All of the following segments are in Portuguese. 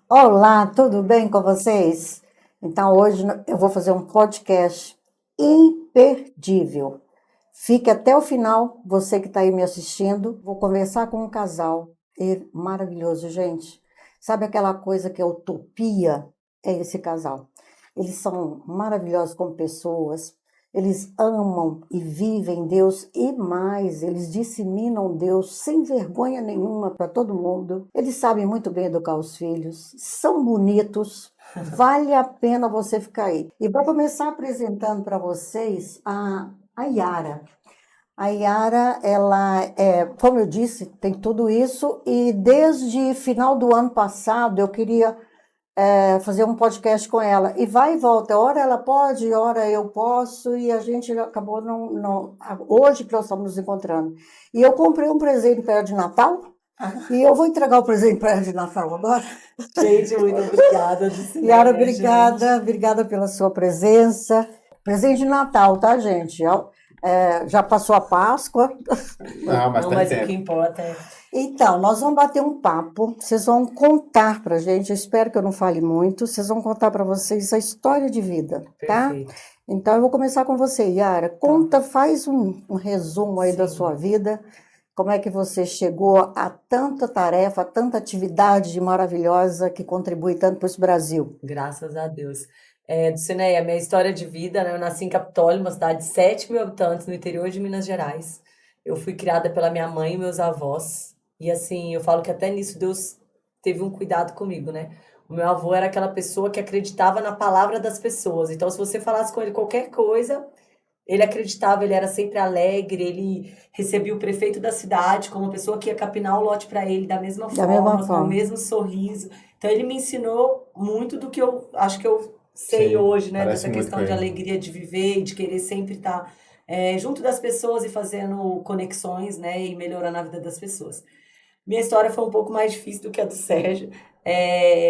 Olá, tudo bem com vocês? Então, hoje eu vou fazer um podcast imperdível. Fique até o final, você que está aí me assistindo. Vou conversar com um casal maravilhoso, gente. Sabe aquela coisa que é utopia? É esse casal. Eles são maravilhosos como pessoas, eles amam e vivem Deus e mais, eles disseminam Deus sem vergonha nenhuma para todo mundo. Eles sabem muito bem educar os filhos, são bonitos, vale a pena você ficar aí. E vou começar apresentando para vocês a Yara. A Yara, ela como eu disse, tem tudo isso e desde final do ano passado eu queria fazer um podcast com ela. E vai e volta, hora ela pode, hora eu posso, e a gente acabou hoje que nós estamos nos encontrando. E eu comprei um presente para ela de Natal, e eu vou entregar o presente para ela de Natal agora. Gente, muito obrigada, Yara, Dulcinea, obrigada, gente. obrigada pela sua presença. Presente de Natal, tá, gente? Já passou a Páscoa. Não, mas Não, tá em mas o que tempo. importa é. Então, nós vamos bater um papo, vocês vão contar pra gente, eu espero que eu não fale muito, vocês vão contar para vocês a história de vida, tá? Perfeito. Então, eu vou começar com você, Yara. Conta, faz um resumo aí da sua Sim, vida, como é que você chegou a tanta tarefa, a tanta atividade maravilhosa que contribui tanto para esse Brasil. graças a Deus. Dulcinea, minha história de vida, né? Eu nasci em Capitólio, uma cidade de 7 mil habitantes, no interior de Minas Gerais. Eu fui criada pela minha mãe e meus avós. E assim, eu falo que até nisso Deus teve um cuidado comigo, né? O meu avô era aquela pessoa que acreditava na palavra das pessoas. Então, se você falasse com ele qualquer coisa, ele acreditava, ele era sempre alegre, ele recebia o prefeito da cidade como uma pessoa que ia capinar o lote para ele da mesma Da mesma forma, com o forma. mesmo sorriso. Então ele me ensinou muito do que eu acho que eu sei Sim, hoje, né? parece Dessa muito com questão de ele. alegria de viver e de querer sempre estar junto das pessoas e fazendo conexões, né? E melhorando a vida das pessoas. Minha história foi um pouco mais difícil do que a do Sérgio.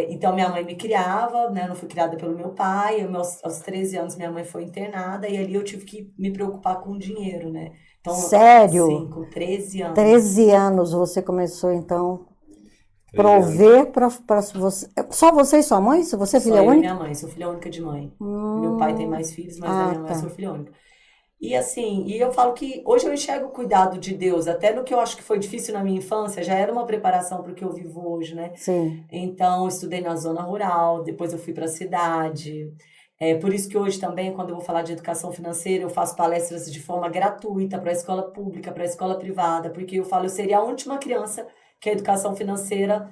Então, minha mãe me criava, né? Eu não fui criada pelo meu pai. Aos 13 anos, minha mãe foi internada e ali eu tive que me preocupar com o dinheiro, né? Então, sim, Sério? com 13 anos. 13 anos você começou, então, 13 anos. prover para você. Só você e sua mãe? Se você é Só filha eu e minha única? mãe. Sou filha única de mãe. Meu pai tem Hum, mais filhos, mas da minha mãe eu tá. sou filha única. E assim, e eu falo que hoje eu enxergo o cuidado de Deus, até no que eu acho que foi difícil na minha infância, já era uma preparação para o que eu vivo hoje, né? Sim. Então, eu estudei na zona rural, depois eu fui para a cidade. Por isso que hoje também, quando eu vou falar de educação financeira, eu faço palestras de forma gratuita para a escola pública, para a escola privada, porque eu falo, eu seria a última criança que a educação financeira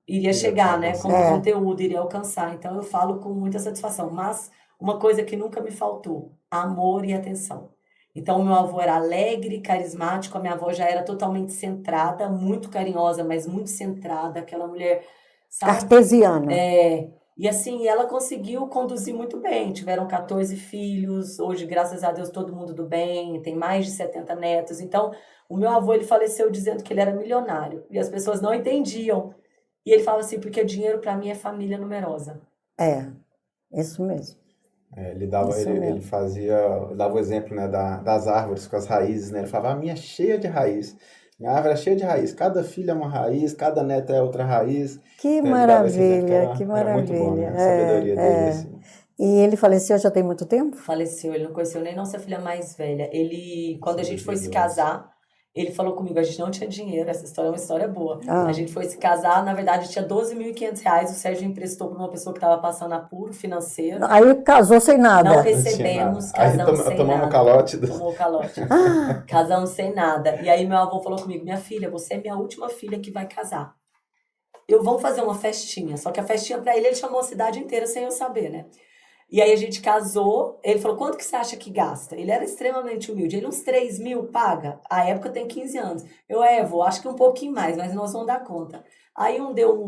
iria Iria chegar, né, como alcançar. É, conteúdo, iria alcançar. Então, eu falo com muita satisfação. Mas uma coisa que nunca me faltou, amor e atenção. Então, o meu avô era alegre, carismático, a minha avó já era totalmente centrada, muito carinhosa, mas muito centrada, aquela mulher, sabe? cartesiana. E assim, ela conseguiu conduzir muito bem. Tiveram 14 filhos, hoje, graças a Deus, todo mundo do bem, tem mais de 70 netos. Então, o meu avô, ele faleceu dizendo que ele era milionário, e as pessoas não entendiam. E ele falava assim, porque dinheiro para mim é família numerosa. É, isso mesmo. Isso Ele mesmo. fazia, dava o exemplo, né, das árvores com as raízes, né? Ele falava, a minha é cheia de raiz. Minha árvore é cheia de raiz. Cada filho é uma raiz, cada neto é outra raiz. Então ele dava esse exemplo que Que era muito bom, maravilha. né? A sabedoria dele, assim. E ele faleceu já tem muito tempo? Faleceu, ele não conheceu nem nossa filha mais velha. Ele, quando a Isso em gente foi se 2012. casar, ele falou comigo, a gente não tinha dinheiro, essa história é uma história boa. A Ah, gente foi se casar, na verdade tinha 12.500 reais, o Sérgio emprestou para uma pessoa que estava passando apuro financeiro. aí casou sem Não nada. Não tinha nada. recebemos, Aí casamos sem tomamos o nada. calote Tomou o calote. Ah, Casamos sem nada. E aí meu avô falou comigo, minha filha, você é minha última filha que vai casar. Vamos fazer uma festinha. Só que a festinha para ele chamou a cidade inteira sem eu saber, né? E aí a gente casou, ele falou, quanto que você acha que gasta? Ele era extremamente humilde, ele uns 3 mil paga? A época tem 15 anos. Vô, acho que um pouquinho mais, mas nós vamos dar conta. Aí um deu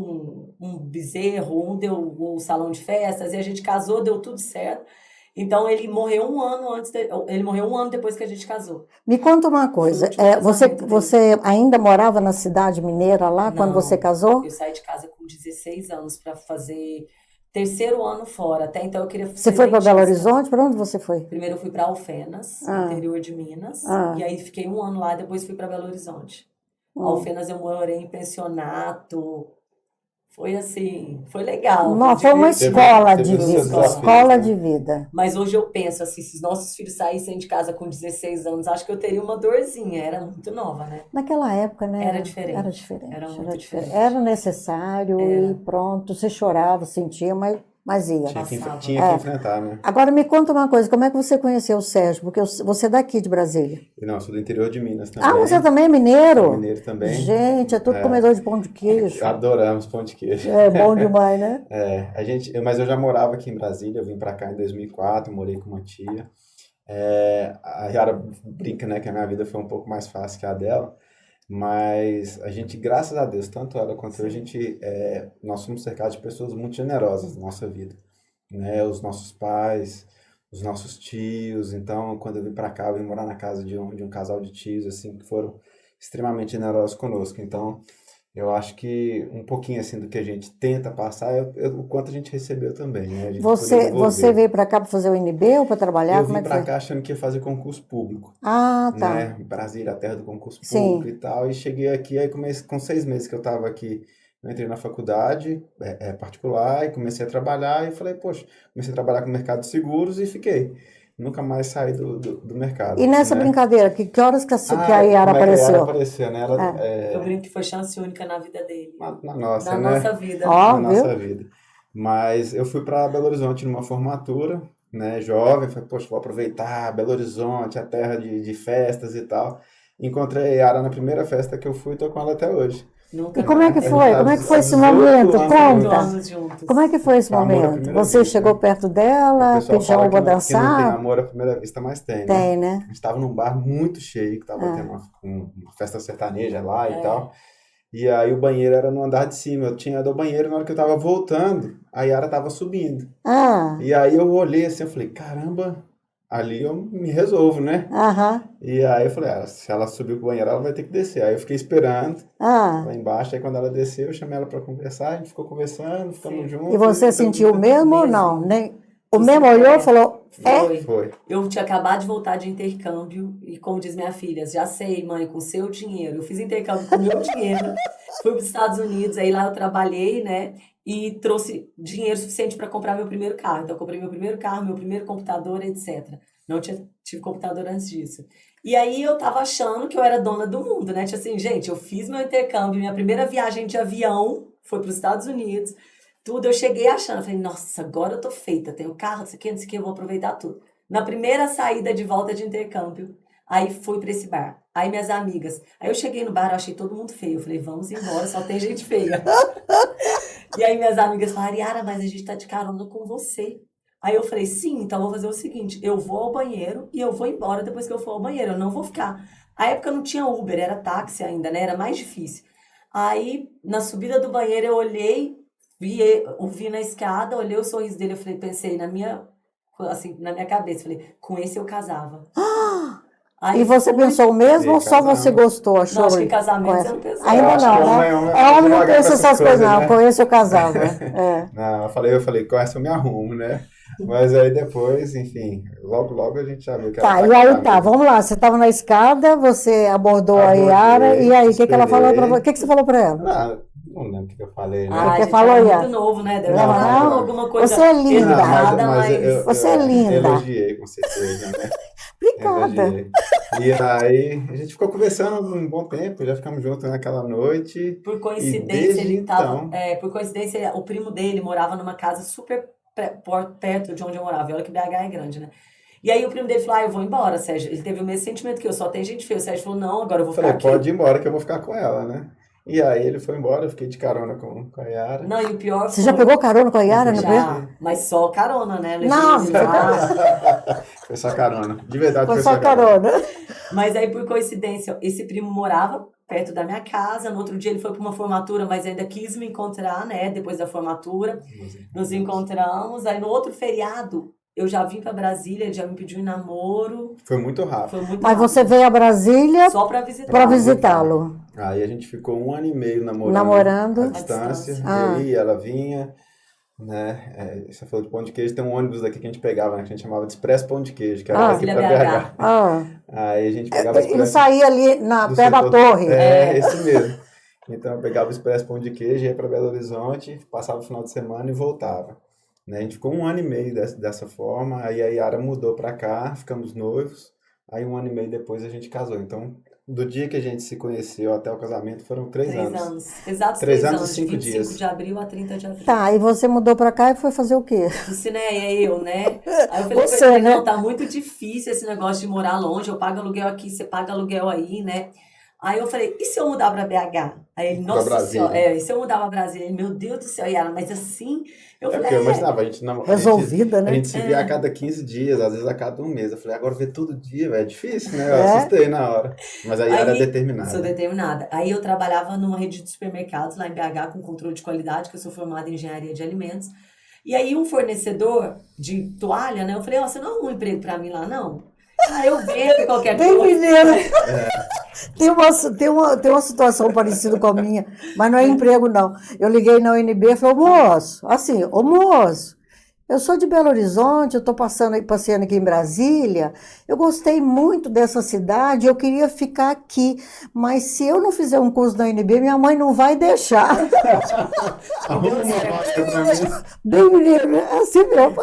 um bezerro, um deu um salão de festas, e a gente casou, deu tudo certo. Então ele morreu um ano depois que a gente casou. me conta uma Foi o coisa. último casamento dele. Você ainda morava na cidade mineira lá quando você Não, casou? eu saí de casa com 16 anos para fazer terceiro ano fora. Até então eu queria Você ser foi para Belo dentista. Horizonte? Para onde você foi? Primeiro eu fui para Alfenas, Ah, interior de Minas, e ah, aí fiquei um ano lá, depois fui para Belo Horizonte. hum. Alfenas eu morei em pensionato, Foi assim, foi legal. Não, foi uma escola de vida. Escola de vida. Mas hoje eu penso assim, se os nossos filhos saíssem de casa com 16 anos, acho que eu teria uma dorzinha. Era muito nova, né? Naquela época, né? Era diferente. Era diferente. Era muito diferente. Era necessário e pronto. Você chorava, sentia, mas ia. Tinha que enfrentar, né? Agora me conta uma coisa, como é que você conheceu o Sérgio? Porque você é daqui de Brasília. Não, eu sou do interior de Minas também. Ah, você também é mineiro? Sou mineiro também. Gente, é tudo comedor de pão de queijo. Adoramos pão de queijo. É bom demais, né? Mas eu já morava aqui em Brasília, eu vim pra cá em 2004, morei com uma tia. A Yara brinca, né, que a minha vida foi um pouco mais fácil que a dela. Mas a gente, graças a Deus, tanto ela quanto eu, nós somos cercados de pessoas muito generosas na nossa vida, né? Os nossos pais, os nossos tios. Então, quando eu vim para cá, eu vim morar na casa de um casal de tios, assim, que foram extremamente generosos conosco. Então, eu acho que um pouquinho, assim, do que a gente tenta passar, o quanto a gente recebeu também, né? A gente Você veio para cá para fazer o NB ou para trabalhar? Eu vim para cá achando que ia fazer concurso público. Ah, tá. Né? Brasília, a terra do concurso público e tal. E cheguei aqui, aí comecei, com 6 meses que eu estava aqui, eu entrei na faculdade particular e comecei a trabalhar. E falei, poxa, comecei a trabalhar com o mercado de seguros e fiquei. Nunca mais saí do mercado. E nessa brincadeira, que horas que a Yara apareceu? A Yara apareceu, né? Eu brinco que foi chance única na vida dele. Na nossa, na né? nossa vida. Na nossa vida. Mas eu fui para Belo Horizonte numa formatura, né? Jovem, falei, poxa, vou aproveitar Belo Horizonte, a terra de festas e tal. Encontrei a Yara na primeira festa que eu fui e tô com ela até hoje. E como é que foi? Como é que foi esse momento? Conta. Como é que foi esse momento? Você chegou perto dela, pediu ela para dançar? Não tem amor à primeira vista, mas tem, né? Tem, né? A gente estava num bar muito cheio, que estava tendo uma festa sertaneja lá e tal. E aí o banheiro era no andar de cima. Eu tinha ido ao banheiro, na hora que eu tava voltando, a Yara tava subindo. E aí eu olhei assim, eu falei, caramba, ali eu me resolvo, né? E aí eu falei, se ela subir pro banheiro, ela vai ter que descer. Aí eu fiquei esperando lá embaixo. Aí quando ela desceu, eu chamei ela pra conversar. A gente ficou conversando, ficamos juntos. E você sentiu o mesmo ou não? Nem... O mesmo olhou e falou, Foi. Eu tinha acabado de voltar de intercâmbio e, como diz minha filha, já sei, mãe, com seu dinheiro. Eu fiz intercâmbio com meu dinheiro, fui para os Estados Unidos, aí lá eu trabalhei, né? E trouxe dinheiro suficiente para comprar meu primeiro carro. Então, eu comprei meu primeiro carro, meu primeiro computador, etc. Não tive computador antes disso. E aí eu tava achando que eu era dona do mundo, né? Tipo assim, gente, eu fiz meu intercâmbio, minha primeira viagem de avião foi para os Estados Unidos. Tudo, eu cheguei achando, eu falei, nossa, agora eu tô feita, tenho carro, não sei o que, eu vou aproveitar tudo. Na primeira saída de volta de intercâmbio, aí fui pra esse bar. Aí minhas amigas, aí eu cheguei no bar, eu achei todo mundo feio, eu falei, vamos embora, só tem gente feia. E aí minhas amigas falaram, Yara, mas a gente tá de carona com você. Aí eu falei, sim, então eu vou fazer o seguinte, eu vou ao banheiro e eu vou embora depois que eu for ao banheiro, eu não vou ficar. A época não tinha Uber, era táxi ainda, né, era mais difícil. Aí, na subida do banheiro, eu olhei, vi na escada, olhei o sorriso dele, eu falei, pensei na minha cabeça, falei, com esse eu casava. Aí e você pensou o mesmo ou só você gostou? Achou? Não, acho que casamento você não pensou. Ainda não, né? Homem não pensa essas coisas, não. Com esse eu casava. Não, eu falei, com essa eu me arrumo, né? Mas aí depois, enfim, logo a gente já viu que ela e aí vamos lá, você estava na escada, você abordou a Yara, e aí, o que ela falou para você? O que você falou para ela? Não lembro o que eu falei, né? Você falou, Yara. Muito novo, né? Deve não, alguma coisa. Você é linda. Mas você é linda. Eu elogiei, com certeza, né? Obrigada. E aí, a gente ficou conversando um bom tempo, já ficamos juntos naquela noite. Por coincidência, ele tava. Por coincidência, o primo dele morava numa casa super perto de onde eu morava. E olha que BH é grande, né? E aí o primo dele falou, eu vou embora, Sérgio. Ele teve o mesmo sentimento que eu, só tem gente feia. O Sérgio falou, não, agora eu vou ficar aqui. Pode ir embora que eu vou ficar com ela, né? E aí ele foi embora, eu fiquei de carona com a Yara. Não, e o pior Você já pegou carona com a Yara? Já, mas só carona, né? Não, foi só carona. De verdade foi só carona. Mas aí, por coincidência, esse primo morava perto da minha casa. No outro dia ele foi para uma formatura, mas ainda quis me encontrar, né? Depois da formatura. Nos encontramos. Aí no outro feriado, eu já vim para Brasília, ele já me pediu em namoro. Foi muito rápido. Mas você veio a Brasília só para visitar. Para visitá-lo. Aí a gente ficou 1 ano e meio namorando à distância. E aí ela vinha, né? Você falou de pão de queijo, tem um ônibus daqui que a gente pegava, né? Que a gente chamava de Expresso Pão de Queijo, que era daqui para BH. Aí a gente pegava Ele saía ali perto da torre. Esse mesmo. Então eu pegava o Expresso Pão de Queijo, ia para Belo Horizonte, passava o final de semana e voltava. Né? A gente ficou um ano e meio dessa forma, aí a Yara mudou para cá, ficamos noivos, aí um ano e meio depois a gente casou. Então, do dia que a gente se conheceu até o casamento foram 3 anos. Exatos 3 anos e 3 anos, de 5 25 de dias. abril a 30 de abril. Tá, e você mudou pra cá e foi fazer o quê? Do Cineia, eu, né? Aí eu falei com Você, ele, né? não, tá muito difícil esse negócio de morar longe, eu pago aluguel aqui, você paga aluguel aí, né? Aí eu falei, e se eu mudar pra BH? Aí ele, Para nossa senhora, Brasília. e se eu mudar pra Brasília? Ele, meu Deus do céu, Yara, mas assim, eu É falei, porque eu imaginava, a gente, não, Resolvida, a né? gente se via a cada 15 dias, às vezes a cada um mês. Eu falei, agora ver todo dia, velho, é difícil, né? Eu É? assustei na hora. Mas a Yara é aí, sou determinada. determinada. Aí eu trabalhava numa rede de supermercados lá em BH com controle de qualidade, que eu sou formada em engenharia de alimentos. E aí um fornecedor de toalha, né? Eu falei, ó, você não arruma um emprego pra mim lá, não? Ah, eu vendo qualquer Bem coisa. mineira. Tem uma situação parecida com a minha, mas não é emprego, não. Eu liguei na UNB e falei, ô moço, assim, ô moço, eu sou de Belo Horizonte, eu estou passeando aqui em Brasília, eu gostei muito dessa cidade, eu queria ficar aqui, mas se eu não fizer um curso na UNB, minha mãe não vai deixar. Arruma uma vaga pra mim. Bem mineiro, é assim mesmo.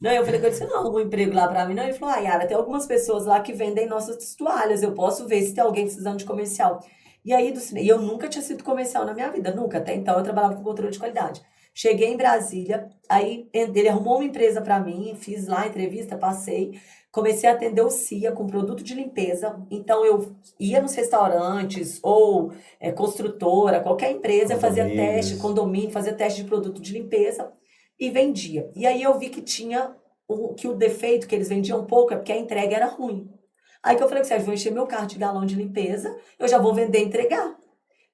Não, eu falei com ele, você não arruma um emprego lá pra mim? Não, ele falou, ah, Yara, tem algumas pessoas lá que vendem nossas toalhas, eu posso ver se tem alguém precisando de comercial. E aí, e eu nunca tinha sido comercial na minha vida, nunca. Até então, eu trabalhava com controle de qualidade. Cheguei em Brasília, aí ele arrumou uma empresa pra mim, fiz lá a entrevista, passei, comecei a atender o CIA com produto de limpeza. Então, eu ia nos restaurantes ou construtora, qualquer empresa, fazia teste, Condomínios. condomínio, fazia teste de produto de limpeza e vendia. E aí eu vi que tinha que o defeito que eles vendiam pouco é porque a entrega era ruim. Aí que eu falei, Sérgio, vou encher meu carro de galão de limpeza, eu já vou vender e entregar.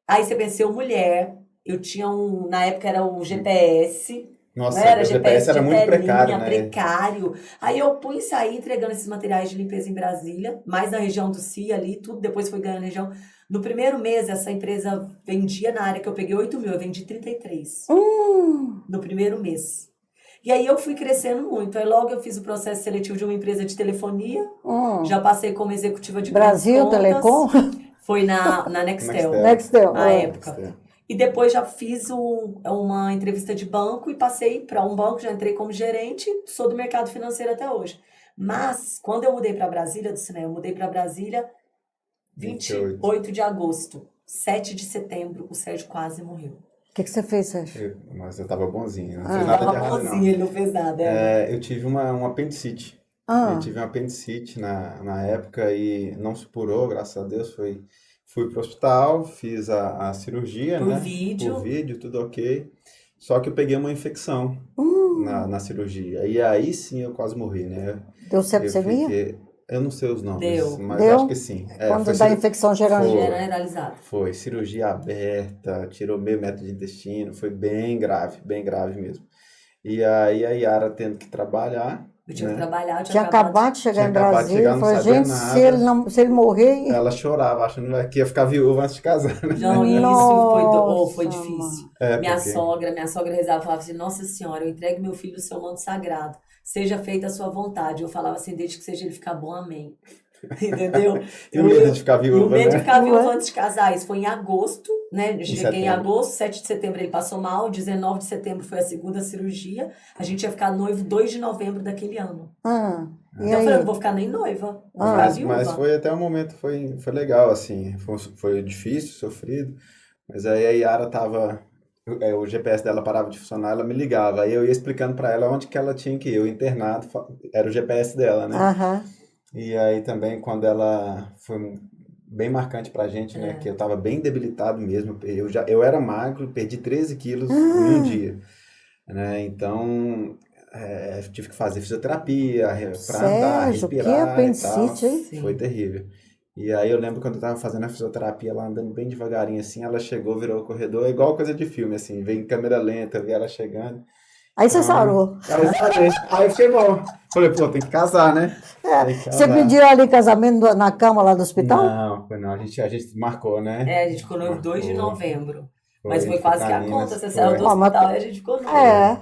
Aí você pensou, mulher, eu tinha na época era o GPS, não Nossa, era o GPS GPS de era muito precário, telinha, né? precário. Aí eu fui sair entregando esses materiais de limpeza em Brasília, mais na região do CIA ali, tudo, depois foi ganhando região. No primeiro mês, essa empresa vendia na área que eu peguei 8 mil, eu vendi 33 no primeiro mês. E aí eu fui crescendo muito. Aí logo eu fiz o processo seletivo de uma empresa de telefonia. Já passei como executiva de grandes Brasil contas. Telecom, Foi na Nextel, Nextel. na época. Nextel. E depois já fiz uma entrevista de banco e passei para um banco, já entrei como gerente, sou do mercado financeiro até hoje. Mas quando eu mudei para Brasília, do cinema, eu mudei para Brasília 28 de agosto. 7 de setembro, o Sérgio quase morreu. O que você fez, Sérgio? Mas eu tava bonzinho, não Ah. fiz nada de Tava errado, bonzinho, não. ele não fez nada. Eu tive um apendicite. Eu tive um apendicite na época e não supurou, graças a Deus. Fui pro hospital, fiz a cirurgia, Por né? vídeo. Por vídeo, tudo ok. Só que eu peguei uma infecção na cirurgia. E aí sim eu quase morri, né? Deu Eu septicemia? eu não sei os nomes, Deu. mas Deu? acho que sim. Quando Foi dá infecção geral. Generalizado. foi cirurgia aberta, tirou meio metro de intestino, foi bem grave mesmo. E aí a Yara tendo que trabalhar, Eu tinha que né? trabalhar, Tinha acabado de chegar Tinha em acabado de chegar, Brasília. não Falei, sabia gente, nada. se ele morrer. Ela chorava, achando que ia ficar viúva antes de casar, né? Não, isso foi Nossa, difícil. Porque Minha sogra rezava, falava assim, Nossa Senhora, eu entrego meu filho no seu manto sagrado. Seja feita a sua vontade. Eu falava assim, desde que seja ele ficar bom, amém. Entendeu? e o medo de ficar E o viúva, medo de né? ficar viúva antes de casar. Isso foi em agosto, né? Eu cheguei em setembro. agosto, 7 de setembro ele passou mal, 19 de setembro foi a segunda cirurgia. A gente ia ficar noivo 2 de novembro daquele ano. E Então eu falei, eu aí? não vou ficar nem noiva, vou ficar Mas viúva. foi até o momento, foi legal, assim. Foi difícil, sofrido. Mas aí a Yara tava. O GPS dela parava de funcionar, ela me ligava. Aí eu ia explicando pra ela onde que ela tinha que ir. O internado era o GPS dela, né? Aham. E aí também, quando ela foi bem marcante pra gente, né? Que eu tava bem debilitado mesmo. Eu era magro, perdi 13 quilos em um dia, né? Então, tive que fazer fisioterapia pra andar, Sérgio, que respirar e tal. apendicite, hein? Sim. Foi terrível. E aí eu lembro quando eu tava fazendo a fisioterapia, ela andando bem devagarinho assim, ela chegou, virou o corredor, é igual coisa de filme, assim, veio em câmera lenta, vi ela chegando. Aí você sarou. Aí eu fiquei bom. Falei, pô, tem que casar, né? Tem que Você casar. pediu ali casamento na cama lá do hospital? Não, foi não. A gente marcou, né? A gente ficou noivo 2 de Marcou. novembro. Mas foi Foi quase que a Campinas, conta. Você foi. saiu do Ó, mas- hospital e a gente ficou noivo.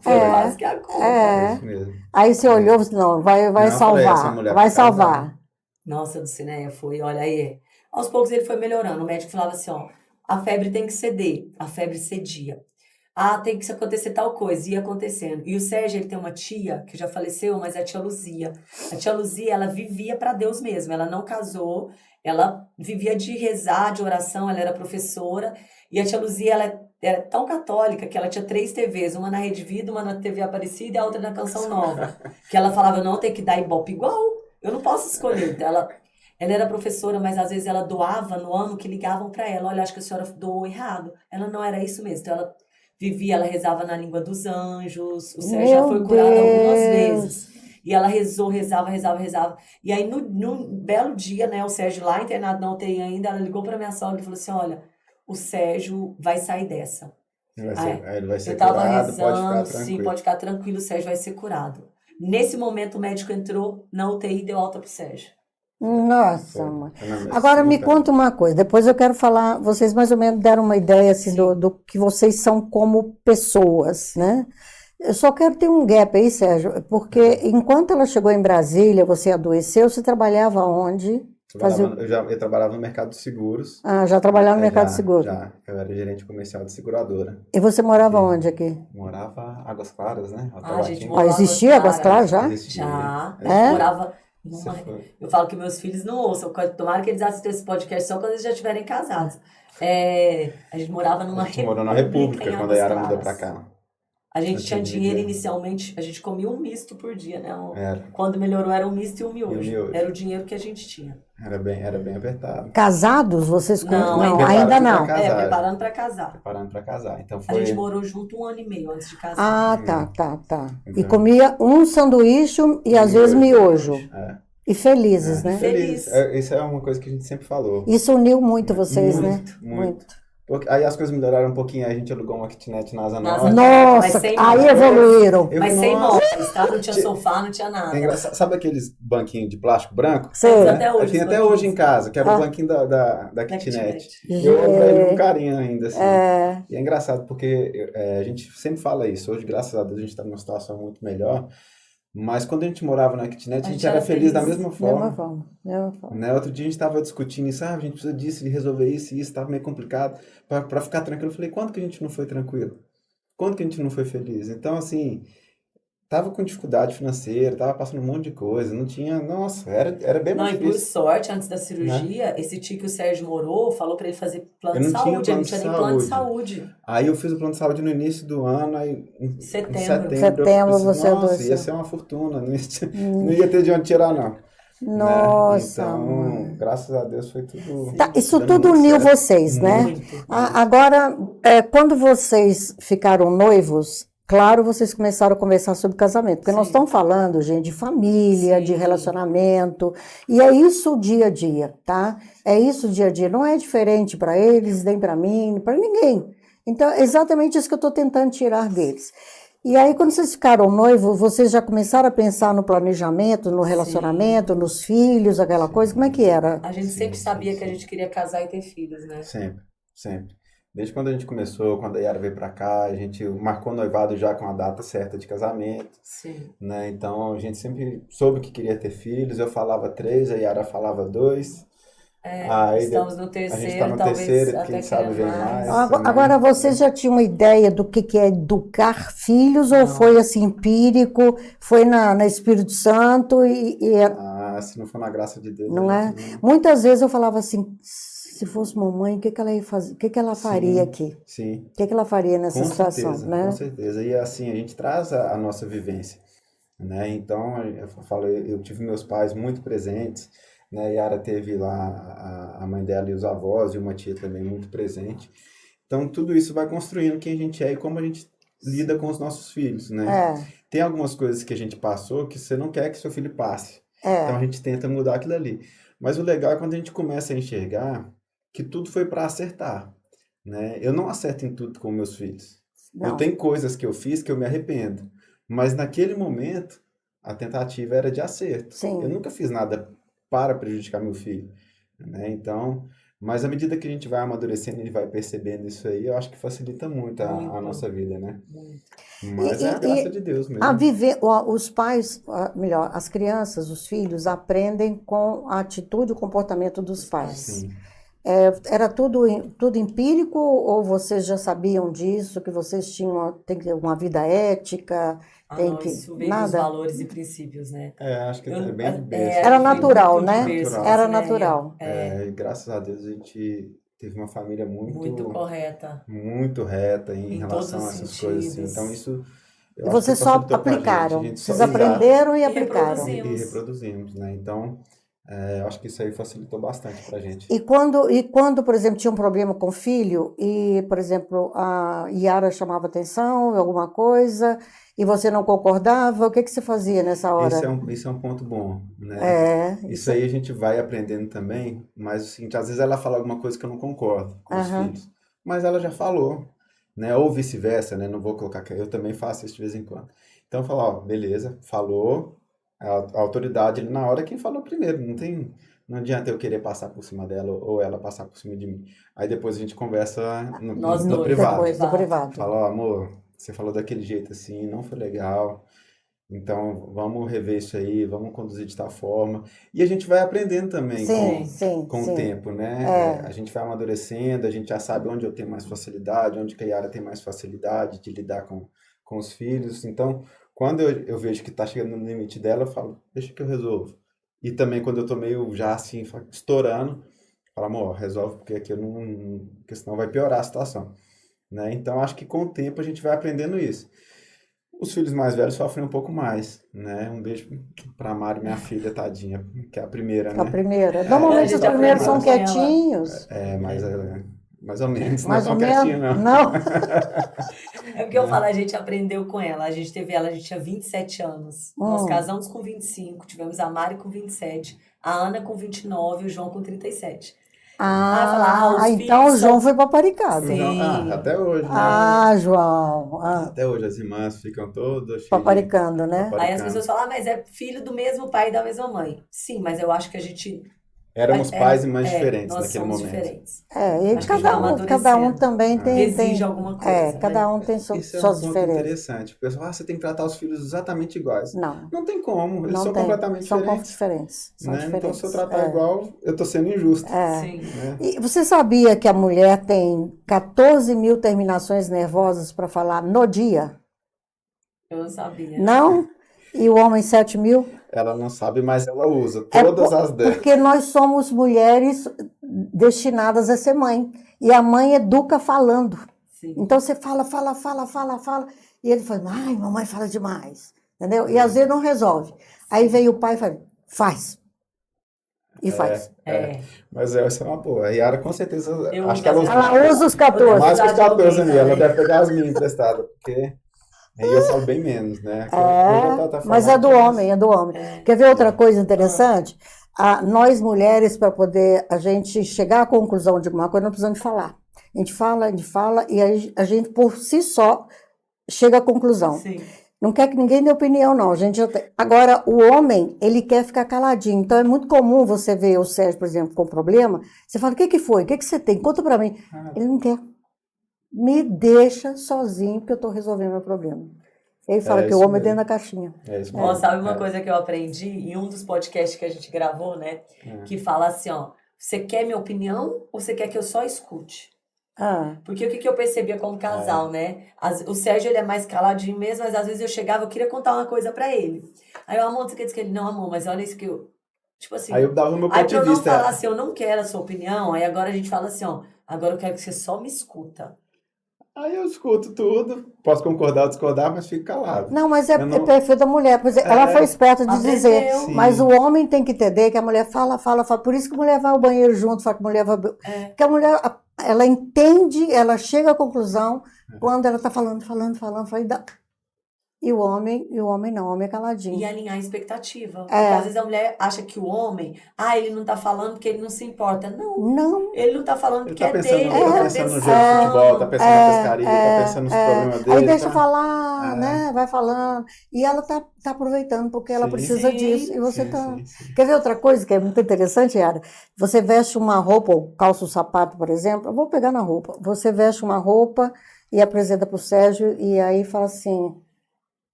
Foi quase que a conta. Foi isso mesmo. Aí você olhou e disse, não, vai Não, eu falei, essa salvar, mulher vai vai casar. salvar. Nossa, do Cineia foi, olha aí. Aos poucos ele foi melhorando. O médico falava assim, ó, a febre tem que ceder. A febre cedia. Ah, tem que acontecer tal coisa. Ia acontecendo. E o Sérgio, ele tem uma tia que já faleceu, mas é a tia Luzia. A tia Luzia, ela vivia para Deus mesmo. Ela não casou, ela vivia de rezar, de oração, ela era professora. E a tia Luzia, ela era tão católica que ela tinha 3 TVs, uma na Rede Vida, uma na TV Aparecida e a outra na Canção Nova. Que ela falava, não, tem que dar Ibope igual. Eu não posso escolher. Então, ela era professora, mas às vezes ela doava no ano que ligavam para ela. Olha, acho que a senhora doou errado. Ela não era isso mesmo. Então, ela vivia, ela rezava na língua dos anjos. O Sérgio já foi curado algumas vezes. E ela rezou, rezava. E aí, num belo dia, né, o Sérgio lá internado na UTI ainda, ela ligou para minha sogra e falou assim, olha, o Sérgio vai sair dessa. Ele vai ser Eu tava curado, rezando, pode ficar sim, tranquilo. pode ficar tranquilo, o Sérgio vai ser curado. Nesse momento, o médico entrou na UTI e deu alta pro Sérgio. Nossa, Foi. mãe. Foi na Agora me simultâneo. conta uma coisa, depois eu quero falar, vocês mais ou menos deram uma ideia assim, Sim. do que vocês são como pessoas, né? Eu só quero ter um gap aí, Sérgio, porque enquanto ela chegou em Brasília, você adoeceu, você trabalhava onde? Eu trabalhava no mercado de seguros. Já trabalhava no mercado Já, seguro. já. Eu era gerente comercial de seguradora. E você morava onde aqui? Morava Águas Claras, né? A gente Tabatinga. morava Existia Águas Claras já? Existia. Já. É? Morava Você foi. Eu falo que meus filhos não ouçam. Tomara que eles assistam esse podcast só quando eles já estiverem casados. A gente morava numa A gente morou na república República em quando a Águas Yara mudou Claras. pra cá. A gente tinha dinheiro dia. inicialmente, a gente comia um misto por dia, né? Era. Quando melhorou era um misto e um miojo. E um miojo. Era o dinheiro que a gente tinha. Era bem apertado. Casados? Vocês Não, ainda não. Preparando pra casar. Preparando pra casar. Preparando pra casar. Então A foi. gente morou junto 1 ano e meio antes de casar. Tá. E Então. comia um sanduíche e às vezes miojo. É. E felizes, né? Feliz. Isso é uma coisa que a gente sempre falou. Isso uniu muito vocês, né? Muito. Aí as coisas melhoraram um pouquinho, aí a gente alugou uma kitnet na Asa Norte. Nossa, Mas sem aí móveis. evoluíram. Eu- Mas sem nossa. móveis, tá? Não tinha sofá, não tinha É nada. engraçado. Sabe aqueles banquinhos de plástico branco? Sei. Até hoje, Tem os até banquinhos. hoje em casa, que era o banquinho da kitnet. Eu olho pra ele com carinho ainda, assim. E é engraçado porque a gente sempre fala isso. Hoje, graças a Deus, a gente está numa situação muito melhor. Mas quando a gente morava na kitnet, a gente era feliz da mesma forma. Mesma forma. Né? Outro dia a gente estava discutindo isso, a gente precisa disso, de resolver isso, e isso estava meio complicado. Para ficar tranquilo, eu falei, quando que a gente não foi tranquilo? Quando que a gente não foi feliz? Então, assim, tava com dificuldade financeira, tava passando um monte de coisa, não tinha, nossa, era bem Não, mais e por difícil. sorte, antes da cirurgia, esse tio que o Sérgio morou falou pra ele fazer plano Eu de não tinha saúde. Ele plano não de tinha nem plano de saúde. Aí eu fiz o plano de saúde no início do ano, aí em Setembro. setembro eu Setembro pensei, você nossa, adoeceu. ia ser uma fortuna, não ia ter de onde tirar, não. Nossa, Então, mãe. graças a Deus foi tudo. Tá, isso dando tudo muito uniu certo. vocês, né? Muito. Agora, quando vocês ficaram noivos, claro, vocês começaram a conversar sobre casamento, porque nós Sim. estamos falando, gente, de família, de Sim. relacionamento, e é isso o dia a dia, tá? É isso o dia a dia, não é diferente para eles, nem para mim, para ninguém. Então, é exatamente isso que eu estou tentando tirar deles. E aí, quando vocês ficaram noivos, vocês já começaram a pensar no planejamento, no relacionamento, nos filhos, aquela coisa? Como é que era? A gente sempre Sim, sabia sim, que a gente queria casar e ter filhos, né? Sempre. Desde quando a gente começou, quando a Yara veio pra cá, a gente marcou noivado já com a data certa de casamento, Sim. né? Então a gente sempre soube que queria ter filhos. Eu falava 3, a Yara falava 2. Aí Estamos no a gente terceiro, tá no talvez terceiro, até quem sabe queira vem mais. Agora, vocês já tinham uma ideia do que é educar filhos, ou Não. foi assim, empírico, foi na Espírito Santo Se não for na graça de Deus, não a é? gente não- Muitas vezes eu falava assim, se fosse mamãe, o que ela ia fazer? O que ela faria aqui? Sim. O que ela faria nessa Com situação, certeza, né? com certeza. E assim, a gente traz a nossa vivência, né? Então, eu falo, eu tive meus pais muito presentes, né? Yara teve lá a mãe dela e os avós, e uma tia também muito presente. Então, tudo isso vai construindo quem a gente é e como a gente lida com os nossos filhos, né? Tem algumas coisas que a gente passou que você não quer que seu filho passe. Então, a gente tenta mudar aquilo ali. Mas o legal é quando a gente começa a enxergar que tudo foi para acertar, né? Eu não acerto em tudo com meus filhos. Não. Eu tenho coisas que eu fiz que eu me arrependo. Mas naquele momento, a tentativa era de acerto. Sim. Eu nunca fiz nada para prejudicar meu filho, né? Então, mas à medida que a gente vai amadurecendo e vai percebendo isso aí, eu acho que facilita muito a nossa vida, né? Mas é a graça de Deus mesmo. Os pais, melhor, as crianças, os filhos aprendem com a atitude e o comportamento dos pais. Sim. Era tudo empírico ou vocês já sabiam disso, que vocês tem que ter uma vida ética, Ah, tem não, que... isso vem dos Nada? valores e princípios, né? Acho que é Eu, bem de berço, é, Era assim, vem natural, muito de né? berço natural. Era isso, né? natural. E graças a Deus a gente teve uma família Muito muito, correta, muito reta em em todos os relação a essas coisas, assim. Então sentidos. isso eu E acho que vocês só facilitou pra gente. A aplicaram. gente só, Vocês exato, aprenderam e E aplicaram. e reproduzimos. reproduzimos, né? Então, eu acho que isso aí facilitou bastante pra gente. E quando, por exemplo, tinha um problema com o filho, e, por exemplo, a Yara chamava atenção em alguma coisa, e você não concordava, o que que você fazia nessa hora? Esse é um ponto bom, né? Isso Isso. aí a gente vai aprendendo também, mas o seguinte, às vezes ela fala alguma coisa que eu não concordo com os Aham. filhos, mas ela já falou, né? Ou vice-versa, né? Não vou colocar que eu também faço isso de vez em quando. Então eu falo, ó, beleza, falou, a autoridade ele na hora é quem falou primeiro, não adianta eu querer passar por cima dela ou ela passar por cima de mim. Aí depois a gente conversa Nós no dois, no privado. Depois do privado. privado. Fala, ó, amor, você falou daquele jeito assim, não foi legal. Então, vamos rever isso aí, vamos conduzir de tal forma. E a gente vai aprendendo também Sim, Sim. sim, com o sim. tempo, né? É, A gente vai amadurecendo, a gente já sabe onde eu tenho mais facilidade, onde que a Yara tem mais facilidade de lidar com os filhos. Então, quando eu vejo que está chegando no limite dela, eu falo, deixa que eu resolvo. E também quando eu tô meio já assim, estourando, eu falo, amor, resolve, porque aqui eu não, porque senão vai piorar a situação, né? Então, acho que com o tempo a gente vai aprendendo isso. Os filhos mais velhos sofrem um pouco mais, né? Um beijo pra Mari, minha filha, tadinha, que é a primeira, a né? primeira. A Normalmente os gente Sofre primeiros são aprendeu com mais. ela. quietinhos, Mas mais ou menos, não é mais ou tão menos. quietinho, não. Não. É porque eu falo, a gente aprendeu com ela. A gente teve ela, a gente tinha 27 anos. Nós Hum. casamos com 25, tivemos a Mari com 27, a Ana com 29 e o João com 37. Aí falar, os Então o filhos João são. foi paparicado. Então, Sim. até hoje, né? João. Até hoje as irmãs ficam todas cheias de Paparicando, né? Aí as paparicando. pessoas falam, mas é filho do mesmo pai e da mesma mãe. Sim, mas eu acho que a gente. Éramos pais e mães diferentes Nós naquele somos momento. diferentes. E Acho que a gente vai cada um amadurecendo. também Exige alguma coisa, cada né? um tem Isso é um suas ponto diferenças. interessante. O pessoal, você tem que tratar os filhos exatamente iguais. Não, Não tem como, eles não são tem. completamente São diferentes, diferentes. São né? Então, se eu diferentes. tratar igual, eu tô sendo injusto, Sim. né? E você sabia que a mulher tem 14 mil terminações nervosas para falar no dia? Eu não sabia. Não? E o homem 7 mil? Ela não sabe, mas ela usa todas as dela. Porque nós somos mulheres destinadas a ser mãe. E a mãe educa falando. Sim. Então você fala. E ele fala, ai, mamãe fala demais. Entendeu? E às vezes não resolve. Aí vem o pai e fala, faz. E faz. Mas essa é uma boa. A Yara, com certeza, Eu acho uso que ela as usa Ela usa os 14. mais que os 14 ali. Ela também. deve pegar as minhas emprestadas, porque aí eu falo bem menos, né? Que eu tá Mas é falando, do homem, é do homem. Quer ver outra coisa Ah. interessante? Nós mulheres, para poder a gente chegar à conclusão de alguma coisa, não precisamos de falar. A gente fala, e aí a gente, por si só, chega à conclusão. Sim. Não quer que ninguém dê opinião, não. A gente Agora, o homem, ele quer ficar caladinho. Então, é muito comum você ver o Sérgio, por exemplo, com problema. Você fala, o que que foi? O que que você tem? Conta para mim. Ele não quer. Me deixa sozinho, porque eu estou resolvendo meu problema. Ele fala que o isso homem é mesmo. dentro da caixinha. É isso Ó, mesmo. sabe uma coisa que eu aprendi em um dos podcasts que a gente gravou, né? Que fala assim, ó, você quer minha opinião ou você quer que eu só escute? Porque o que eu percebia como casal, né? O Sérgio, ele é mais caladinho mesmo, mas às vezes eu chegava, eu queria contar uma coisa pra ele. Aí eu, amor, você quer dizer que ele, não, amor, mas olha isso que eu... Tipo assim... Aí eu dava o meu Aí ponto pra de eu não vista. falar assim, eu não quero a sua opinião, aí agora a gente fala assim, ó, agora eu quero que você só me escuta. Aí eu escuto tudo, posso concordar ou discordar, mas fico calado. Não, mas Eu não- é perfeito da mulher. Pois ela foi esperta de Aprendeu. dizer. Sim. Mas o homem tem que entender que a mulher fala. Por isso que a mulher vai ao banheiro junto, fala que a mulher vai. Porque a mulher, ela entende, ela chega à conclusão quando ela está falando. E o homem não, o homem é caladinho. E alinhar a expectativa. Porque às vezes a mulher acha que o homem, ele não tá falando porque ele não se importa. Não, Não. ele não tá falando Ele porque tá é pensando, dele. tá pensando no jogo de futebol, tá pensando na pescaria, tá pensando nos problemas dele. Aí deixa tá? falar, né? Vai falando. E ela tá aproveitando, porque ela Sim. precisa Sim. disso. E você Sim, tá. sim. Quer ver outra coisa que é muito interessante, Yara? Você veste uma roupa, ou calça o sapato, por exemplo. Eu vou pegar na roupa. Você veste uma roupa e apresenta pro Sérgio, e aí fala assim: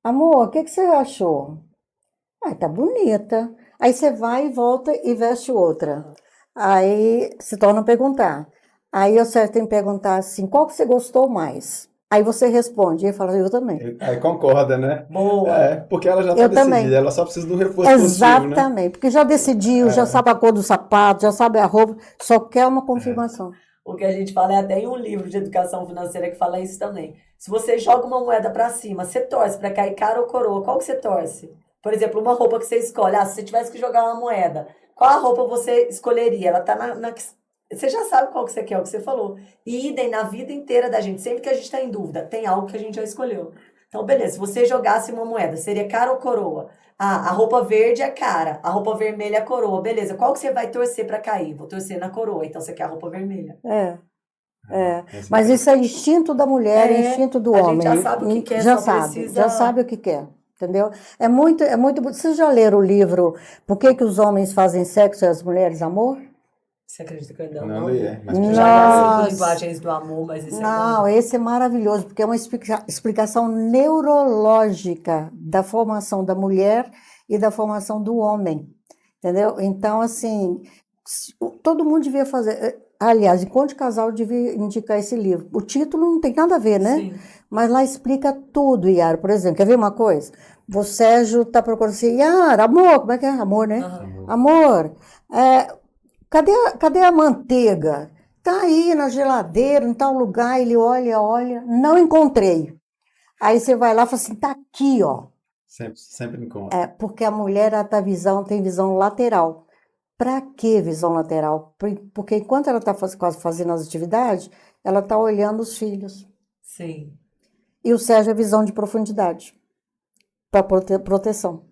amor, o que você achou? Tá bonita. Aí você vai e volta e veste outra. Aí se torna a perguntar. Aí o Sérgio tem que perguntar assim, qual que você gostou mais? Aí você responde, e ele fala, eu também. Aí concorda, né? Boa. É, porque ela já tá Eu decidida, também. ela só precisa de um reforço positivo, né? Exatamente, porque já decidiu, já sabe a cor do sapato, já sabe a roupa, só quer uma confirmação. O que a gente fala é até em um livro de educação financeira que fala isso também. Se você joga uma moeda pra cima, você torce pra cair cara ou coroa, qual que você torce? Por exemplo, uma roupa que você escolhe. Se você tivesse que jogar uma moeda, qual a roupa você escolheria? Ela tá Você já sabe qual que você quer, o que você falou. E idem na vida inteira da gente, sempre que a gente tá em dúvida, tem algo que a gente já escolheu. Então, beleza, se você jogasse uma moeda, seria cara ou coroa? A roupa verde é cara, a roupa vermelha é coroa. Beleza, qual que você vai torcer pra cair? Vou torcer na coroa, então você quer a roupa vermelha. Mas isso é instinto da mulher, É, instinto do a gente homem. já sabe o que quer, Já só sabe, precisa... já sabe o que quer, entendeu? É muito. Vocês já leram o livro Por que que os homens fazem sexo e as mulheres amor? Você acredita que eu ainda Não não? li, mas Eu já já passei por Nossa. linguagens do amor, mas esse ainda Não, não. esse é maravilhoso, porque é uma explicação neurológica da formação da mulher e da formação do homem, entendeu? Então, assim, todo mundo devia fazer. Aliás, enquanto casal, devia indicar esse livro. O título não tem nada a ver, né? Sim. Mas lá explica tudo, Yara. Por exemplo, quer ver uma coisa? O Sérgio está procurando assim, Yara, amor, como é que é? Amor, né? Aham. Amor, cadê a manteiga? Tá aí na geladeira, em tal lugar. Ele olha, não encontrei. Aí você vai lá e fala assim, tá aqui, ó. sempre encontra. Porque a mulher ela tem visão lateral. Para que visão lateral? Porque enquanto ela está fazendo as atividades, ela está olhando os filhos. Sim. E o Sérgio é visão de profundidade, para proteção.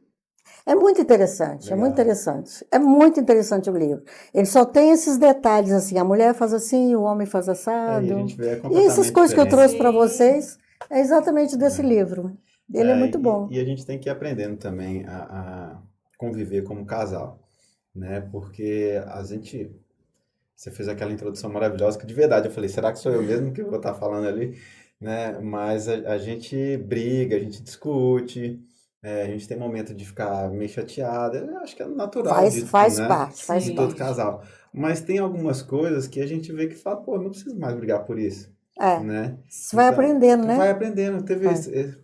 É muito interessante, Legal. é muito interessante. É muito interessante o livro. Ele só tem esses detalhes assim, a mulher faz assim, o homem faz E a assado. gente vê E completamente essas coisas que eu diferente. trouxe para Sim. vocês é exatamente desse livro. Ele é muito bom. E a gente tem que ir aprendendo também a conviver como casal, né? Porque você fez aquela introdução maravilhosa que de verdade eu falei, será que sou eu mesmo que vou estar falando ali, né? Mas a gente briga, a gente discute, a gente tem momento de ficar meio chateado, eu acho que é natural Faz né? parte, faz De Sim. todo parte. casal. Mas tem algumas coisas que a gente vê que fala, pô, não preciso mais brigar por isso, né? Você vai aprendendo, né? Vai aprendendo. Vai.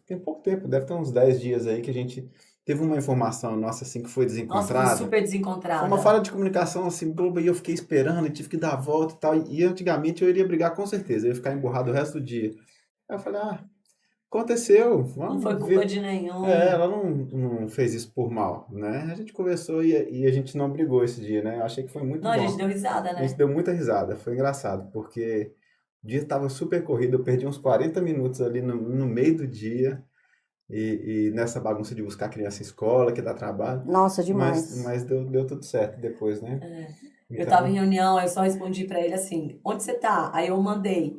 Tem pouco tempo, deve ter uns 10 dias aí que a gente teve uma informação nossa assim que foi Nossa, foi desencontrada. super Foi desencontrada. uma falha de comunicação assim, boba, e eu fiquei esperando e tive que dar a volta e tal. E antigamente eu iria brigar com certeza, eu ia ficar emburrado o resto do dia. Aí eu falei, aconteceu, Não foi vamos culpa ver. de nenhum. Ela não fez isso por mal, né? A gente conversou e a gente não brigou esse dia, né? Eu achei que foi muito Não, a gente bom. deu risada, A gente né? deu muita risada, foi engraçado, porque o dia estava super corrido, eu perdi uns 40 minutos ali no meio do dia, e nessa bagunça de buscar criança em escola, que dá trabalho, Nossa, demais. mas deu tudo certo depois, né? Eu tava em Então, reunião, aí eu só respondi pra ele assim, onde você tá? Aí eu mandei.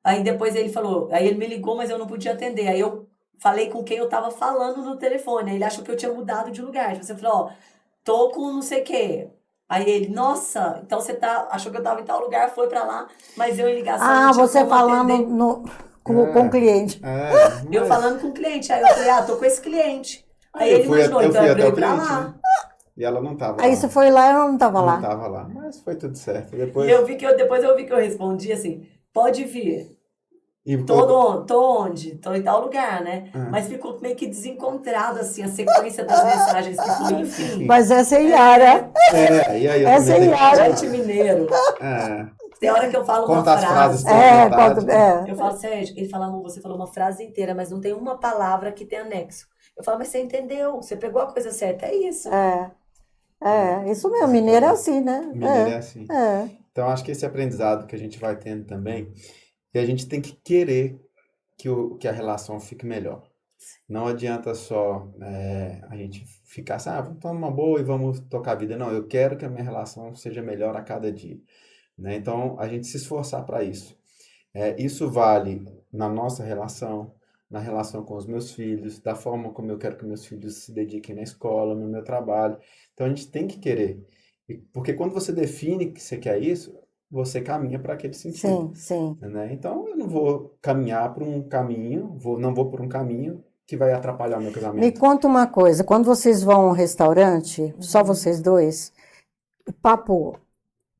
Aí depois ele falou, aí ele me ligou, mas eu não podia atender. Aí eu falei com quem eu tava falando no telefone. Aí ele achou que eu tinha mudado de lugar. Tipo, você falou, tô com não sei o quê. Aí ele, nossa, então você achou que eu tava em tal lugar, foi pra lá, mas eu em ligação não tinha Você como falando atender. com o cliente. Eu mas falando com o cliente. Aí eu falei, tô com esse cliente. Aí eu ele imaginou, eu então fui é pra até eu o ir pra cliente, lá. né? E ela não tava Aí lá. você foi lá e ela não estava Não lá. tava lá, mas foi tudo certo. E Depois, depois eu vi que eu respondi assim, pode vir. e colocou, Tô onde? Tô em tal lugar, né? Mas ficou meio que desencontrado, assim, a sequência das mensagens que foi, enfim. Mas essa é Yara. e aí eu Essa também é tenho Yara. Gente mineiro. Tem hora que eu falo uma conta as frases frase. pela metade. Eu falo, Sérgio, ele fala, amor, você falou uma frase inteira, mas não tem uma palavra que tem anexo. Eu falo, mas você entendeu, você pegou a coisa certa, é isso. Isso mesmo. Mineiro é assim, né? Mineiro é assim. É. Então, acho que esse aprendizado que a gente vai tendo também, e a gente tem que querer que a relação fique melhor. Não adianta só a gente ficar assim, vamos tomar uma boa e vamos tocar a vida. Não, eu quero que a minha relação seja melhor a cada dia, né? Então, a gente se esforçar para isso. Isso vale na nossa relação, na relação com os meus filhos, da forma como eu quero que meus filhos se dediquem na escola, no meu trabalho. Então, a gente tem que querer. Porque quando você define que você quer isso, você caminha para aquele sentido. Sim. Né? Então, eu não vou caminhar por um caminho, não vou por um caminho que vai atrapalhar o meu Me casamento. conta uma coisa. Quando vocês vão a um restaurante, só vocês dois, o papo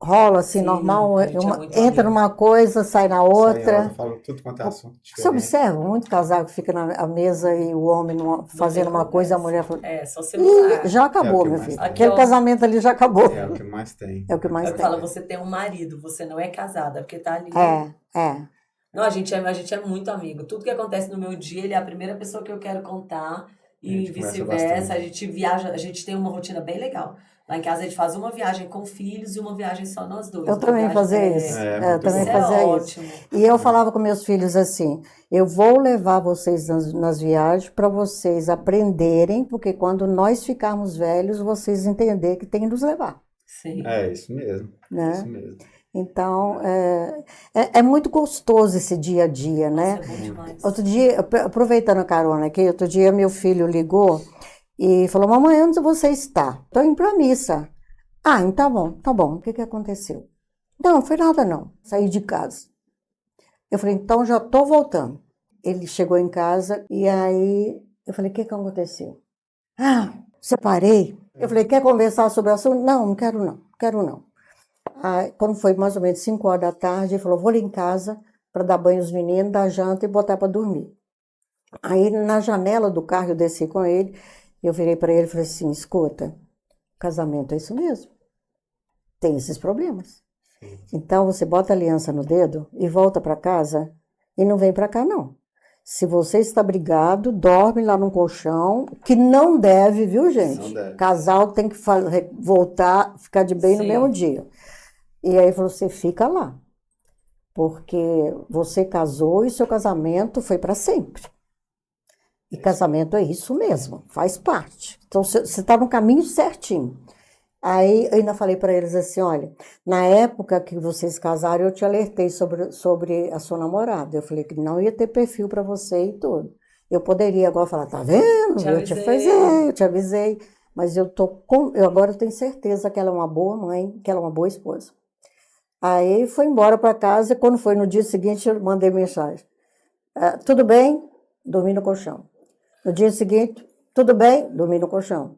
rola assim, Sim, normal, a gente é muito entra amigo. numa coisa, sai na Sai outra. falo tudo quanto é assunto Você diferente. observa muito casal que fica na mesa e o homem Não fazendo tem uma coisa e a conversa. mulher fala, É, só Ih, celular. já É o acabou, que meu mais filho. tem. Aqui, Aquele ó. casamento ali já acabou. É o que mais tem. É o que É mais o que tem. fala, você tem um marido, você não é casada, porque tá ali. É. Não, a gente é muito amigo. Tudo que acontece no meu dia, ele é a primeira pessoa que eu quero contar A e gente conversa vice-versa. A bastante. gente viaja, a gente tem uma rotina bem legal. Lá em casa a gente faz uma viagem com filhos e uma viagem só nós dois. Eu Uma também viagem fazia isso. É, Eu muito também Isso bom. é fazia isso. ótimo. E eu falava com meus filhos assim: eu vou levar vocês nas viagens para vocês aprenderem, porque quando nós ficarmos velhos, vocês entenderem que tem que nos levar, Sim. É isso mesmo. né? Isso mesmo. Então, é muito gostoso esse dia a dia, Nossa, né? é bom demais. Outro dia, aproveitando a carona aqui, outro dia meu filho ligou e falou: Mamãe, onde você está? Estou indo para a missa. Ah, então tá bom. O que aconteceu? Não foi nada não. Saí de casa. Eu falei: então já estou voltando. Ele chegou em casa e aí eu falei: o que aconteceu? Ah, separei. Eu falei: quer conversar sobre o assunto? Não, não quero não. Quero não. Aí, quando foi mais ou menos 5 horas da tarde, ele falou: vou ali em casa para dar banho aos meninos, dar janta e botar para dormir. Aí, na janela do carro, eu desci com ele, eu virei para ele e falei assim: escuta, casamento é isso mesmo, tem esses problemas. Então, você bota a aliança no dedo e volta para casa e não vem para cá, não. Se você está brigado, dorme lá no colchão, que não deve, viu, gente? Não deve. Casal tem que voltar, ficar de bem no Sim. mesmo dia. E aí você fica lá, porque você casou e seu casamento foi para sempre. E casamento é isso mesmo, faz parte. Então você está no caminho certinho. Aí eu ainda falei para eles assim: olha, na época que vocês casaram, eu te alertei sobre a sua namorada. Eu falei que não ia ter perfil para você e tudo. Eu poderia agora falar: tá vendo? Te Eu te avisei. eu te avisei. Mas eu agora eu tenho certeza que ela é uma boa mãe, que ela é uma boa esposa. Aí foi embora para casa e quando foi no dia seguinte eu mandei mensagem. Tudo bem? Dormi no colchão. No dia seguinte, tudo bem? Dormi no colchão.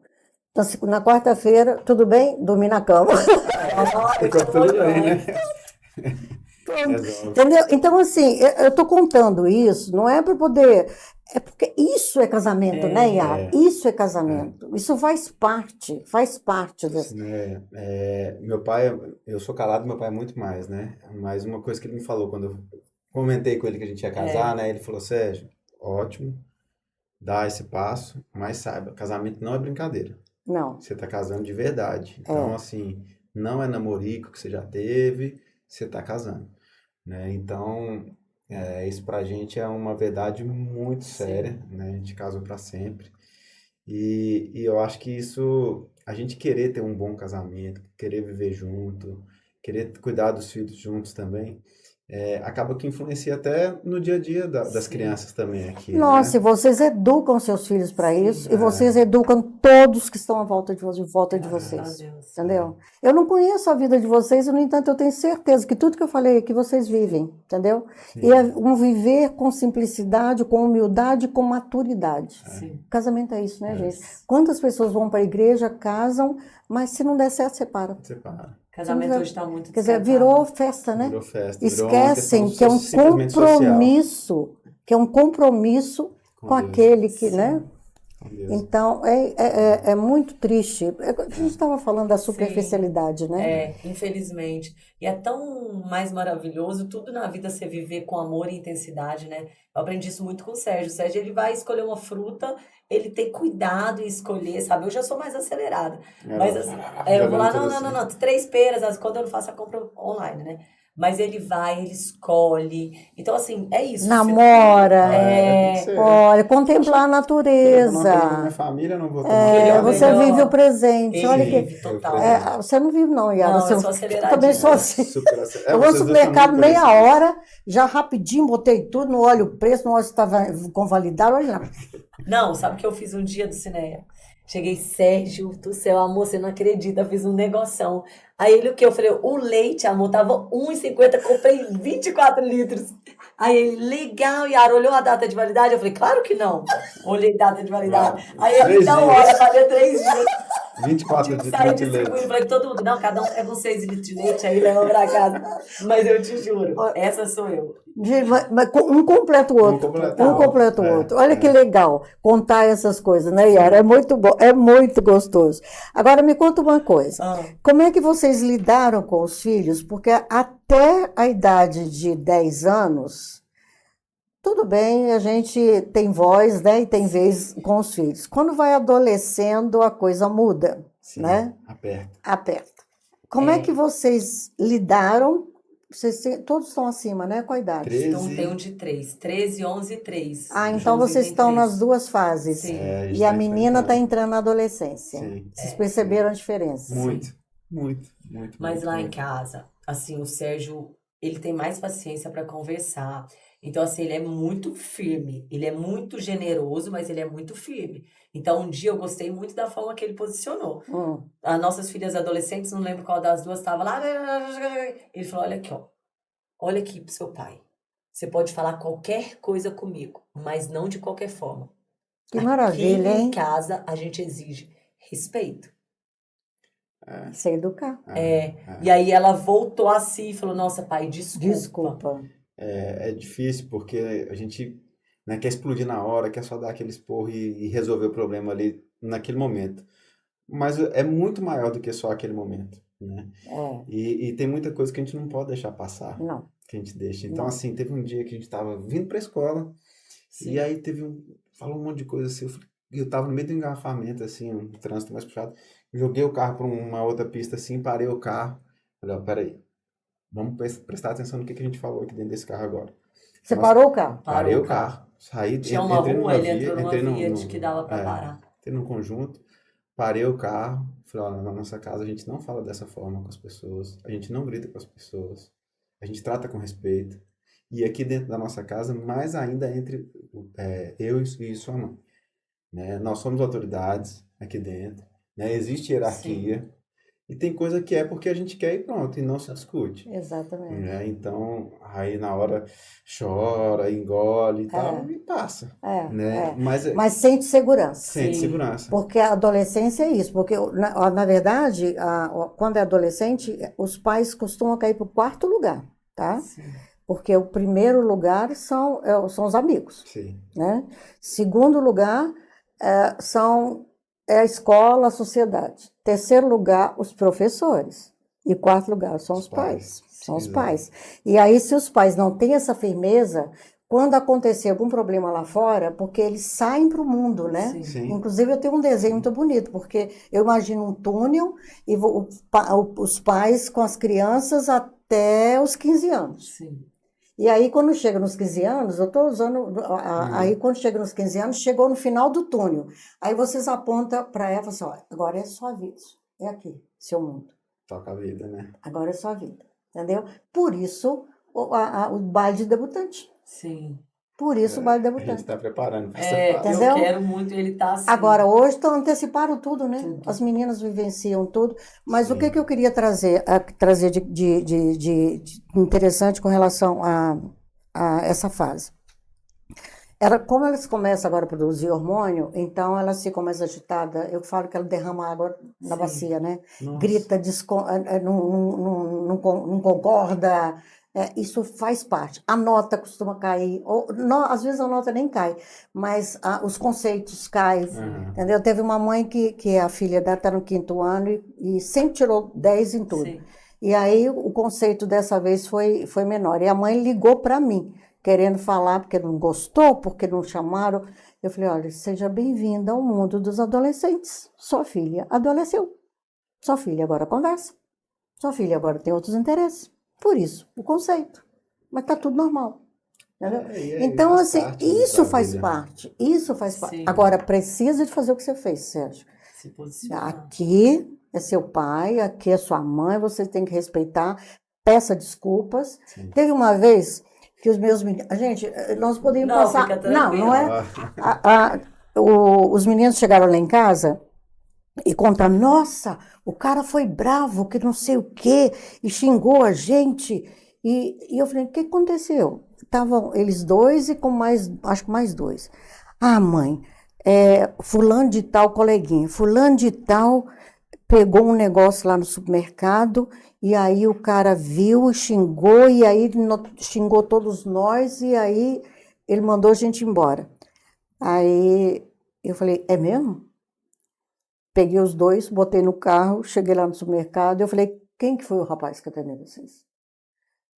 Na quarta-feira, tudo bem? Dormi na cama. Ficou tudo bem, né? Entendeu? Então, assim, eu estou contando isso, não é para poder. É porque isso é casamento, né, Yara? Isso é casamento. Isso faz parte desse. Meu pai, eu sou calado, meu pai é muito mais, né? Mas uma coisa que ele me falou quando eu comentei com ele que a gente ia casar, né? Ele falou: Sérgio, ótimo, dá esse passo, mas saiba, casamento não é brincadeira. Não. Você tá casando de verdade. Então, assim, não é namorico que você já teve, você tá casando, né? Então, isso pra gente é uma verdade muito séria, né? A gente casou pra sempre. E eu acho que isso, a gente querer ter um bom casamento, querer viver junto, querer cuidar dos filhos juntos também, acaba que influencia até no dia a dia das crianças também aqui, Nossa, e né? vocês educam seus filhos para Sim. isso, e vocês educam todos que estão à volta de Graças a vocês. Deus. Entendeu? Eu não conheço a vida de vocês, no entanto, eu tenho certeza que tudo que eu falei aqui vocês vivem, entendeu? E é um viver com simplicidade, com humildade, com maturidade. Sim. Casamento é isso, né, gente? Quantas pessoas vão para a igreja, casam, mas se não der certo, separa. Separa. Casamento hoje está muito Quer dizer, descartável. virou festa, né? Virou festa, virou uma Esquecem questão que é um simplesmente social. compromisso com Deus. aquele que, né? Com Deus. Então, é muito triste. A gente estava falando da superficialidade, né? Infelizmente. E é tão mais maravilhoso tudo na vida você viver com amor e intensidade, né? Eu aprendi isso muito com o Sérgio. O Sérgio, ele vai escolher uma fruta, ele tem cuidado em escolher, sabe? Eu já sou mais acelerada. Mas assim, eu vou lá, não, 3 peras, quando eu não faço a compra online, né? Mas ele vai, ele escolhe. Então, assim, é isso. Namora. tem que ser. Olha, contemplar a Eu não natureza. tenho minha família, não vou tomar Você melhor. vive o presente. Ele Olha vive que. total. Você não vive, não, Yara. Não, eu sou Eu também sou assim. Eu vou ao Vocês dois supermercado são muito meia parecidos. hora, já rapidinho, botei tudo, não olho o preço, não olho se estava convalidado, olha lá. Não, sabe o que eu fiz um dia do Cineia? Cheguei, Sérgio do céu, amor, você não acredita, fiz um negoção. Aí ele o quê? Eu falei, o leite, amor, tava R$1,50, comprei 24 litros. Aí ele, legal, Yara, olhou a data de validade? Eu falei, claro que não. Olhei data de validade. Aí ele, 3 então, dias. olha, fazia 3 dias. 24 Tipo, litros saí de distribuindo, leite. falei, todo mundo, não, cada um pega uns 6 litros de leite, aí leva pra casa. Mas eu te juro, essa sou eu. Gente, mas um completa o outro. completa Um completa o É, outro. Olha que é. legal contar essas coisas, né, Yara? É muito bom, é muito gostoso. Agora me conta uma coisa. Ah, Como é que vocês lidaram com os filhos? Porque até a idade de 10 anos, tudo bem, a gente tem voz, né, e tem vez com os filhos. Quando vai adolescendo, a coisa muda, Sim, né? aperta. Aperta. Como é que vocês lidaram? Todos estão acima, né? Qual a idade? então 13. tem um de 3, 13, 11 e 3. Ah, então vocês estão nas duas fases. Sim. É, a gente E a tá menina está enfrentando. entrando na adolescência. Sim, Vocês perceberam a diferença? muito, muito, muito, Mas muito, lá em muito. casa, assim, o Sérgio, ele tem mais paciência para conversar. Então, assim, ele é muito firme. Ele é muito generoso, mas ele é muito firme. Então, um dia eu gostei muito da forma que ele posicionou. As nossas filhas adolescentes, não lembro qual das duas, estava lá. Ele falou: olha aqui, ó. Olha aqui pro seu pai. Você pode falar qualquer coisa comigo, mas não de qualquer forma. Que Aqui maravilha, em hein? casa, a gente exige respeito. Sem educar. E aí ela voltou a si e falou: nossa, pai, desculpa. Desculpa. É difícil porque a gente, né, quer explodir na hora, quer só dar aquele esporro e resolver o problema ali naquele momento. Mas é muito maior do que só aquele momento, né? É, E tem muita coisa que a gente não pode deixar passar, não. que a gente deixa. Então, Não. assim, teve um dia que a gente tava vindo pra escola Sim. e aí falou um monte de coisa assim. Eu tava no meio do engarrafamento, assim, um trânsito mais puxado. Joguei o carro pra uma outra pista assim, parei o carro. Falei, ó, peraí, vamos prestar atenção no que a gente falou aqui dentro desse carro agora. Você Nossa, parou o carro? Parei Parou o carro. Saí, Tinha uma entrei rua, numa ele via, entrou numa entrei via de que dava pra parar. entrei num conjunto, parei o carro, falei, ó, na nossa casa a gente não fala dessa forma com as pessoas, a gente não grita com as pessoas, a gente trata com respeito. E aqui dentro da nossa casa, mais ainda entre eu e sua mãe, né? Nós somos autoridades aqui dentro, né? Existe hierarquia. E tem coisa que é porque a gente quer e pronto, e não se discute. Exatamente. Né? Então, aí na hora chora, engole e tal, e passa. Né? Mas sente segurança. Sente Sim. segurança. Porque a adolescência é isso. Porque, na verdade, quando é adolescente, os pais costumam cair para o quarto lugar, tá? Sim. Porque o primeiro lugar são os amigos, Sim. né? Segundo lugar é a escola, a sociedade. Terceiro lugar, os professores. E quarto lugar são os pais. São os Exato. pais. E aí, se os pais não têm essa firmeza, quando acontecer algum problema lá fora, porque eles saem para o mundo, né? Sim. Sim. Inclusive, eu tenho um desenho muito bonito, porque eu imagino um túnel e os pais com as crianças até os 15 anos. Sim. E aí, quando chega nos 15 anos, eu estou usando. Aí, quando chega nos 15 anos, chegou no final do túnel. Aí vocês apontam para ela e falam assim: ó, agora é sua vida. É aqui, seu mundo. Toca a vida, né? Agora é sua vida. Entendeu? Por isso, o baile de debutante. Sim. Por isso, o baile de A gente debutante. está preparando para essa fase. Entendeu? Eu quero muito ele tá assim. Agora, hoje anteciparam tudo, né? Tudo. As meninas vivenciam tudo. Mas Sim. o que eu queria trazer de interessante com relação a essa fase? Como elas começam agora a produzir hormônio, então elas ficam mais agitadas. Eu falo que ela derrama água na Sim. bacia, né? Nossa. Grita, não concorda. Isso faz parte. A nota costuma cair. Às vezes a nota nem cai, mas os conceitos caem. Entendeu? Teve uma mãe que a filha dela está no 5º ano e sempre tirou 10 em tudo. Sim. E aí o conceito dessa vez foi menor. E a mãe ligou para mim, querendo falar porque não gostou, porque não chamaram. Eu falei, olha, seja bem-vinda ao mundo dos adolescentes. Sua filha adoleceu. Sua filha agora conversa. Sua filha agora tem outros interesses. Por isso, o conceito. Mas tá tudo normal. Entendeu? Então, faz assim, parte isso da faz vida. parte. Isso faz parte. Sim. Agora, precisa de fazer o que você fez, Sérgio. Se posicionar. Aqui é seu pai, aqui é sua mãe, você tem que respeitar, peça desculpas. Sim. Teve uma vez que os meus meninos... Gente, nós podíamos Não, passar... fica Não, tranquilo. não é... Os meninos chegaram lá em casa e contaram, nossa, o cara foi bravo, que não sei o quê, e xingou a gente. E eu falei, o que aconteceu? Estavam eles dois e com mais, acho que mais 2. Ah, mãe... fulano de tal, coleguinha, fulano de tal pegou um negócio lá no supermercado e aí o cara viu e xingou e aí xingou todos nós e aí ele mandou a gente embora. Aí eu falei, é mesmo? Peguei os dois, botei no carro, cheguei lá no supermercado, eu falei, quem que foi o rapaz que atendeu vocês?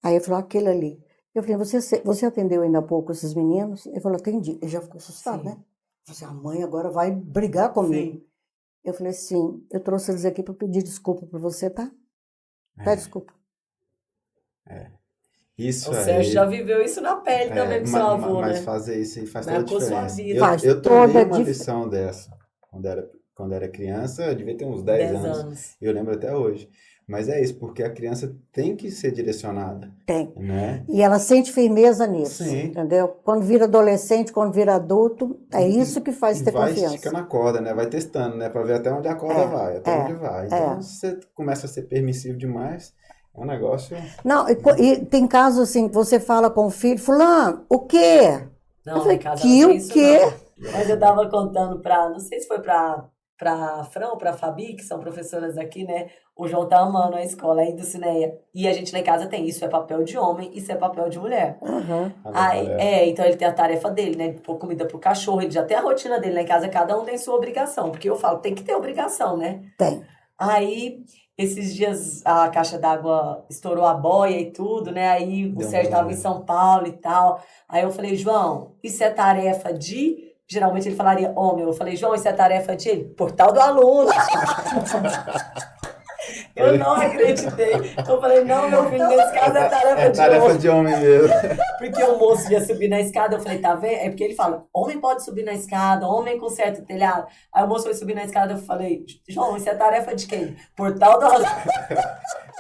Aí ele falou, aquele ali. Eu falei, você atendeu ainda há pouco esses meninos? Ele falou, atendi. Ele já ficou assustado, Sim. né? Eu falei, a mãe agora vai brigar comigo. Sim. Eu falei, sim, eu trouxe eles aqui para pedir desculpa para você, tá? Pede desculpa. Isso O aí. Sérgio já viveu isso na pele também com seu avô, mas né? fazer isso aí faz toda a Marcou sua diferença. vida. Faz Eu toda tomei a uma dif- lição dessa quando era criança, eu devia ter uns 10 10 anos. anos. Eu lembro até hoje. Mas é isso, porque a criança tem que ser direcionada, Tem. né? E ela sente firmeza nisso, Sim. entendeu? Quando vira adolescente, quando vira adulto, é isso que faz E ter vai confiança. esticando a corda, né? Vai testando, né? Pra ver até onde a corda vai, até onde vai. Então, se você começa a ser permissivo demais, é um negócio... Não, e tem casos assim, que você fala com o filho, fulano, o quê? Não, Eu lá falei, em casa que não o tem isso, quê? não. Mas eu tava contando não sei se foi pra Fran ou pra Fabi, que são professoras aqui, né? O João tá amando a escola aí do Cineia. E a gente lá em casa tem, isso é papel de homem, isso é papel de mulher. Aham. Aí, então ele tem a tarefa dele, né? De pôr comida pro cachorro, ele já tem a rotina dele lá em casa, cada um tem sua obrigação. Porque eu falo, tem que ter obrigação, né? Tem. Aí, esses dias, a caixa d'água estourou a boia e tudo, né? Aí o Deu um Sérgio estava em vazamento. São Paulo e tal. Aí eu falei, João, isso é tarefa de... Geralmente ele falaria homem. Eu falei, João, isso é tarefa de... Ele, portal do aluno. Eu não acreditei. Eu falei, não, meu filho, nesse caso é tarefa de tarefa homem. de homem mesmo. Porque o moço ia subir na escada, eu falei, tá vendo? É porque ele fala, homem pode subir na escada, homem conserta o telhado. Aí o moço foi subir na escada, eu falei, João, isso é tarefa de quem? Portal do aluno.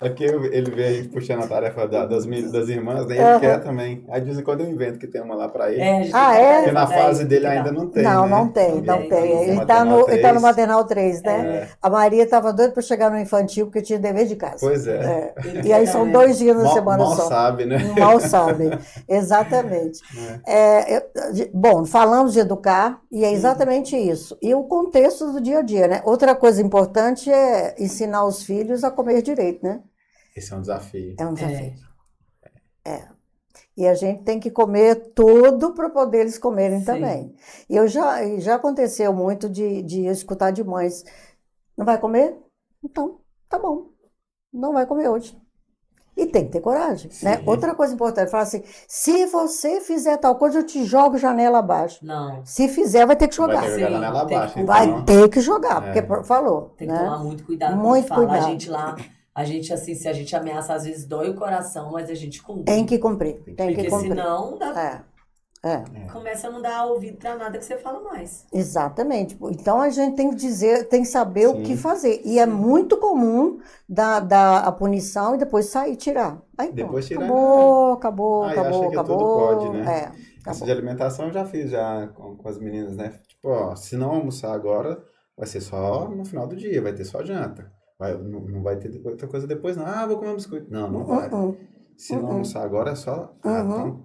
É porque ele vê a gente puxando a tarefa das irmãs, daí ele quer também. Aí de vez em quando eu invento que tem uma lá pra ele. É, a gente Ah, tem que dar é? Porque na tarefa pra fase ele, dele tem que ainda dar. não tem, Não, né? não tem, não tem. tem. Ele Maternal tá no 3. maternal 3, né? A Maria estava doida para chegar no infantil porque tinha dever de casa. Pois é. Ele E aí quer são também. 2 dias na Mal, semana mal só. sabe, né? Mal sabe. Exatamente. Bom, falamos de educar e é exatamente isso. E o contexto do dia a dia, né? Outra coisa importante é ensinar os filhos a comer direito, né? Esse é um desafio. É um desafio. E a gente tem que comer tudo para poder eles comerem Sim. também. E já aconteceu muito de eu escutar de mães, não vai comer? Então, tá bom, não vai comer hoje. E tem que ter coragem, né? Sim. Outra coisa importante, fala assim, se você fizer tal coisa, eu te jogo janela abaixo. Não, Se fizer, vai ter que jogar. Vai ter que jogar Sim, janela tem que abaixo. cuidar. Vai Então, ter que jogar, porque falou, tem que né? tomar muito cuidado com o Muito que fala. cuidado. A gente lá, assim, se a gente ameaça, às vezes dói o coração, mas a gente cumpre. Tem que cumprir, tem que Porque cumprir. senão É. começa a não dar ouvido pra nada que você fala mais. Exatamente. Então a gente tem que dizer, tem que saber o Sim. que fazer. E é muito comum dar a punição e depois sair, tirar. Aí pronto. Depois tirar, acabou. acha que tudo pode, né? É, Essa acabou. de alimentação eu já fiz já com as meninas, né? Tipo, ó, se não almoçar agora, vai ser só no final do dia, vai ter só janta. Não vai ter outra coisa depois, não. Ah, vou comer um biscoito. Não vai. Se não almoçar agora, é só... então...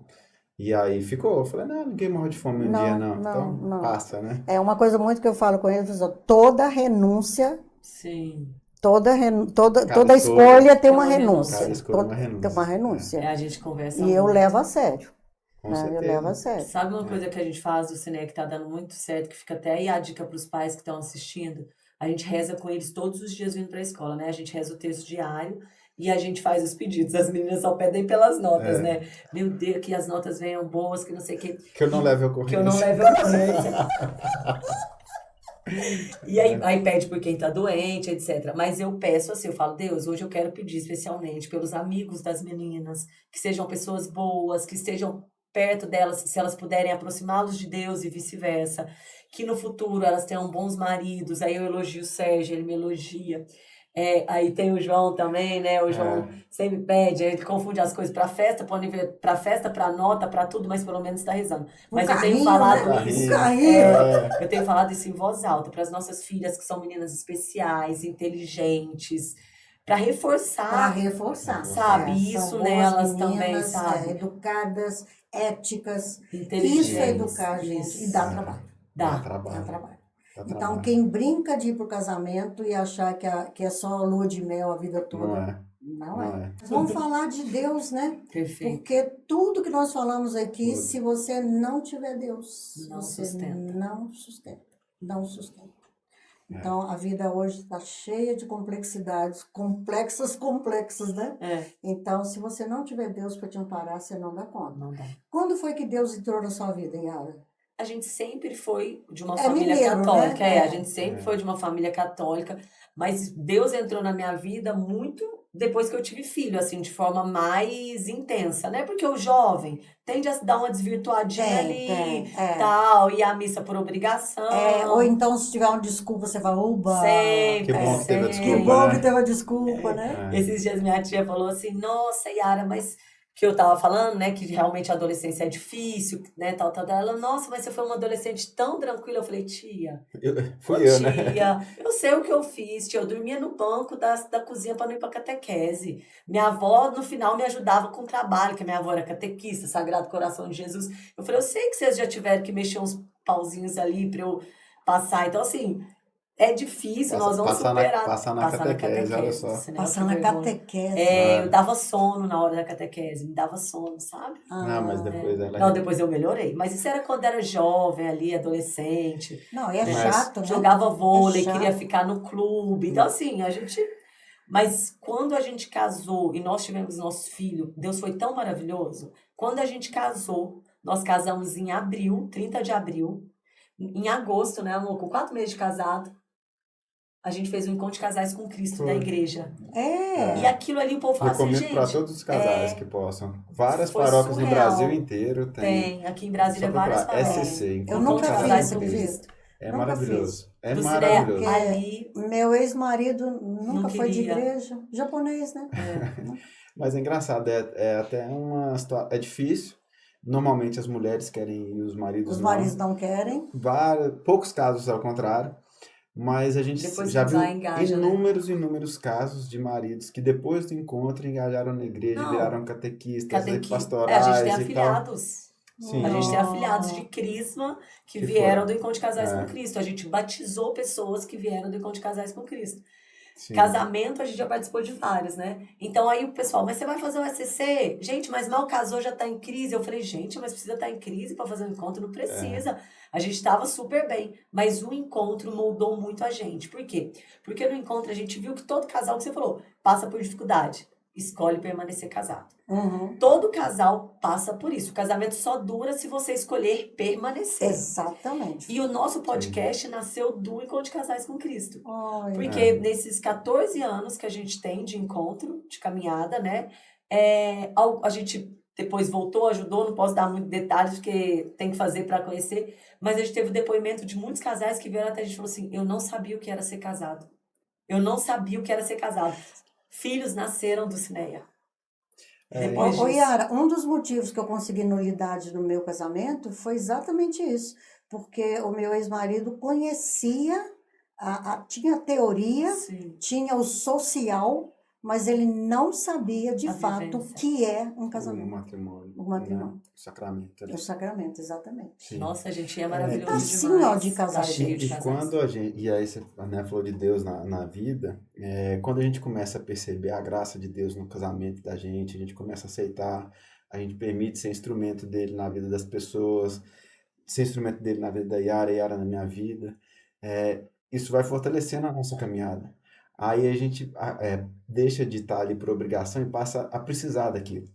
E aí ficou. Eu falei, não, ninguém morre de fome um dia, não. Então, não. passa, né? É uma coisa muito que eu falo com eles, toda renúncia, Sim. toda Cada escolha tem uma Tem uma renúncia. Cada escolha é uma renúncia. Tem uma renúncia. A gente conversa E eu muito. levo a sério. Com Né? Eu certeza. levo a sério. Sabe uma coisa que a gente faz do Cine que tá dando muito certo, que fica até aí a dica pros pais que estão assistindo? A gente reza com eles todos os dias vindo pra escola, né? A gente reza o texto diário e a gente faz os pedidos. As meninas só pedem pelas notas, né? Meu Deus, que as notas venham boas, que não sei o quê. Que eu não leve ocorrência. Que eu não leve ocorrência. E aí pede por quem tá doente, etc. Mas eu peço assim, eu falo, Deus, hoje eu quero pedir especialmente pelos amigos das meninas, que sejam pessoas boas, que estejam perto delas, se elas puderem aproximá-los de Deus e vice-versa. Que no futuro elas tenham bons maridos. Aí eu elogio o Sérgio, ele me elogia. Aí tem o João também, né? O João sempre pede, ele confunde as coisas pra festa, pra nota, pra tudo, mas pelo menos tá rezando. Mas eu tenho falado isso. Eu tenho falado isso em voz alta para as nossas filhas, que são meninas especiais, inteligentes, para reforçar. Para reforçar. Sabe? Isso são nelas boas também, meninas, sabe? educadas, éticas. Inteligentes. Isso é educar, gente. Isso. E dá trabalho. Dá Dá. Dá trabalho. trabalho. Dá Então, trabalho. quem brinca de ir pro casamento e achar que é só lua de mel a vida Não toda, é. não Não é. é. Mas vamos falar de Deus, né? Perfeito. Porque tudo que nós falamos aqui, Tudo. se você não tiver Deus, Não você sustenta. não sustenta. Não sustenta. É. Então, a vida hoje está cheia de complexidades, complexas, né? É, Então, se você não tiver Deus para te amparar, você não dá conta. não dá. Quando foi que Deus entrou na sua vida, Yara? A gente sempre foi de uma É família mineiro, católica. né? A É. gente sempre É. foi de uma família católica, mas Deus entrou na minha vida muito depois que eu tive filho, assim, de forma mais intensa, né? Porque o jovem tende a se dar uma desvirtuadinha ali, tal, ir à missa por obrigação. Ou então, se tiver uma desculpa, você vai, oba! Sempre, Que bom que teve a Que desculpa, bom né? que teve uma desculpa, né? É. Esses dias minha tia falou assim, nossa, Yara, mas que eu tava falando, né, que realmente a adolescência é difícil, né, tal. Ela, nossa, mas você foi uma adolescente tão tranquila. Eu falei, tia, Fui eu, né? tia, eu sei o que eu fiz, tia, eu dormia no banco da cozinha para não ir pra catequese. Minha avó, no final, me ajudava com o trabalho, que a minha avó era catequista, Sagrado Coração de Jesus. Eu falei, eu sei que vocês já tiveram que mexer uns pauzinhos ali pra eu passar. Então, assim, é difícil, nós vamos superar. Passar na catequese, olha só. né? Passar Que na vergonha. catequese. Eu dava sono na hora da catequese, me dava sono, sabe? Não, mas depois ela... Não, depois eu melhorei. Mas isso era quando era jovem ali, adolescente. Não, é Mas chato, né? Jogava vôlei, chato. queria ficar no clube. Então, assim, a gente... Mas quando a gente casou e nós tivemos nosso filho, Deus foi tão maravilhoso. Quando a gente casou, nós casamos em abril, 30 de abril. Em agosto, né, amor? Com 4 meses de casado, a gente fez um encontro de casais com Cristo da Foi. igreja. É. E aquilo ali o povo fala assim, Recomendo gente... para todos os casais que possam. Várias foi paróquias no surreal. Brasil inteiro tem. Aqui em Brasília, Só várias procurar. paróquias. SCC, Eu Encontro nunca de fiz, Casais você com Cristo. acredita? É Nunca maravilhoso. É Do maravilhoso. Porque ali, meu ex-marido nunca foi de queria. igreja. Japonês, né? Mas é engraçado, é até uma situação. É difícil. Normalmente as mulheres querem ir, os maridos Os não. maridos não querem. Poucos casos ao contrário. Mas a gente Depois já que viu vai, engaja, né? inúmeros casos de maridos que depois do encontro engajaram na igreja, Não. viraram catequistas, a gente tem pastorais e tal. afiliados. Sim. A gente tem afiliados de Crisma que Que vieram foram. do Encontro de Casais É. com Cristo. A gente batizou pessoas que vieram do Encontro de Casais com Cristo. Sim. Casamento, a gente já participou de vários, né? Então aí o pessoal, mas você vai fazer o SCC? Gente, mas mal casou, já tá em crise. Eu falei, gente, mas precisa estar em crise para fazer um encontro? Não precisa. A gente estava super bem, mas o encontro moldou muito a gente. Por quê? Porque no encontro a gente viu que todo casal, que você falou, passa por dificuldade, escolhe permanecer casado. Uhum. Todo casal passa por isso. O casamento só dura se você escolher permanecer. Exatamente. E o nosso podcast nasceu do Encontro de Casais com Cristo. Ai, Porque nesses 14 anos que a gente tem de encontro, de caminhada, né? A gente depois voltou, ajudou, não posso dar muitos detalhes, porque tem que fazer para conhecer. Mas a gente teve o depoimento de muitos casais que vieram até a gente e falou assim, eu não sabia o que era ser casado. Eu não sabia o que era ser casado. Filhos nasceram do Cineia. Depois Ô, disso. Yara, um dos motivos que eu consegui nulidade no meu casamento foi exatamente isso. Porque o meu ex-marido conhecia, tinha teoria, Sim. tinha o social, mas ele não sabia de A fato o vivência. que é um O casamento. matrimônio. O matrimônio. Né? O sacramento. O sacramento, exatamente. Sim. Nossa, gente, é maravilhoso tá assim, demais. ó, de casais, Tá cheio de E casais. quando a gente, e aí você, né, falou de Deus na vida, quando a gente começa a perceber a graça de Deus no casamento da gente, a gente começa a aceitar, a gente permite ser instrumento dele na vida das pessoas, ser instrumento dele na vida da Yara na minha vida, isso vai fortalecendo a nossa caminhada. Aí a gente deixa de estar ali por obrigação e passa a precisar daquilo.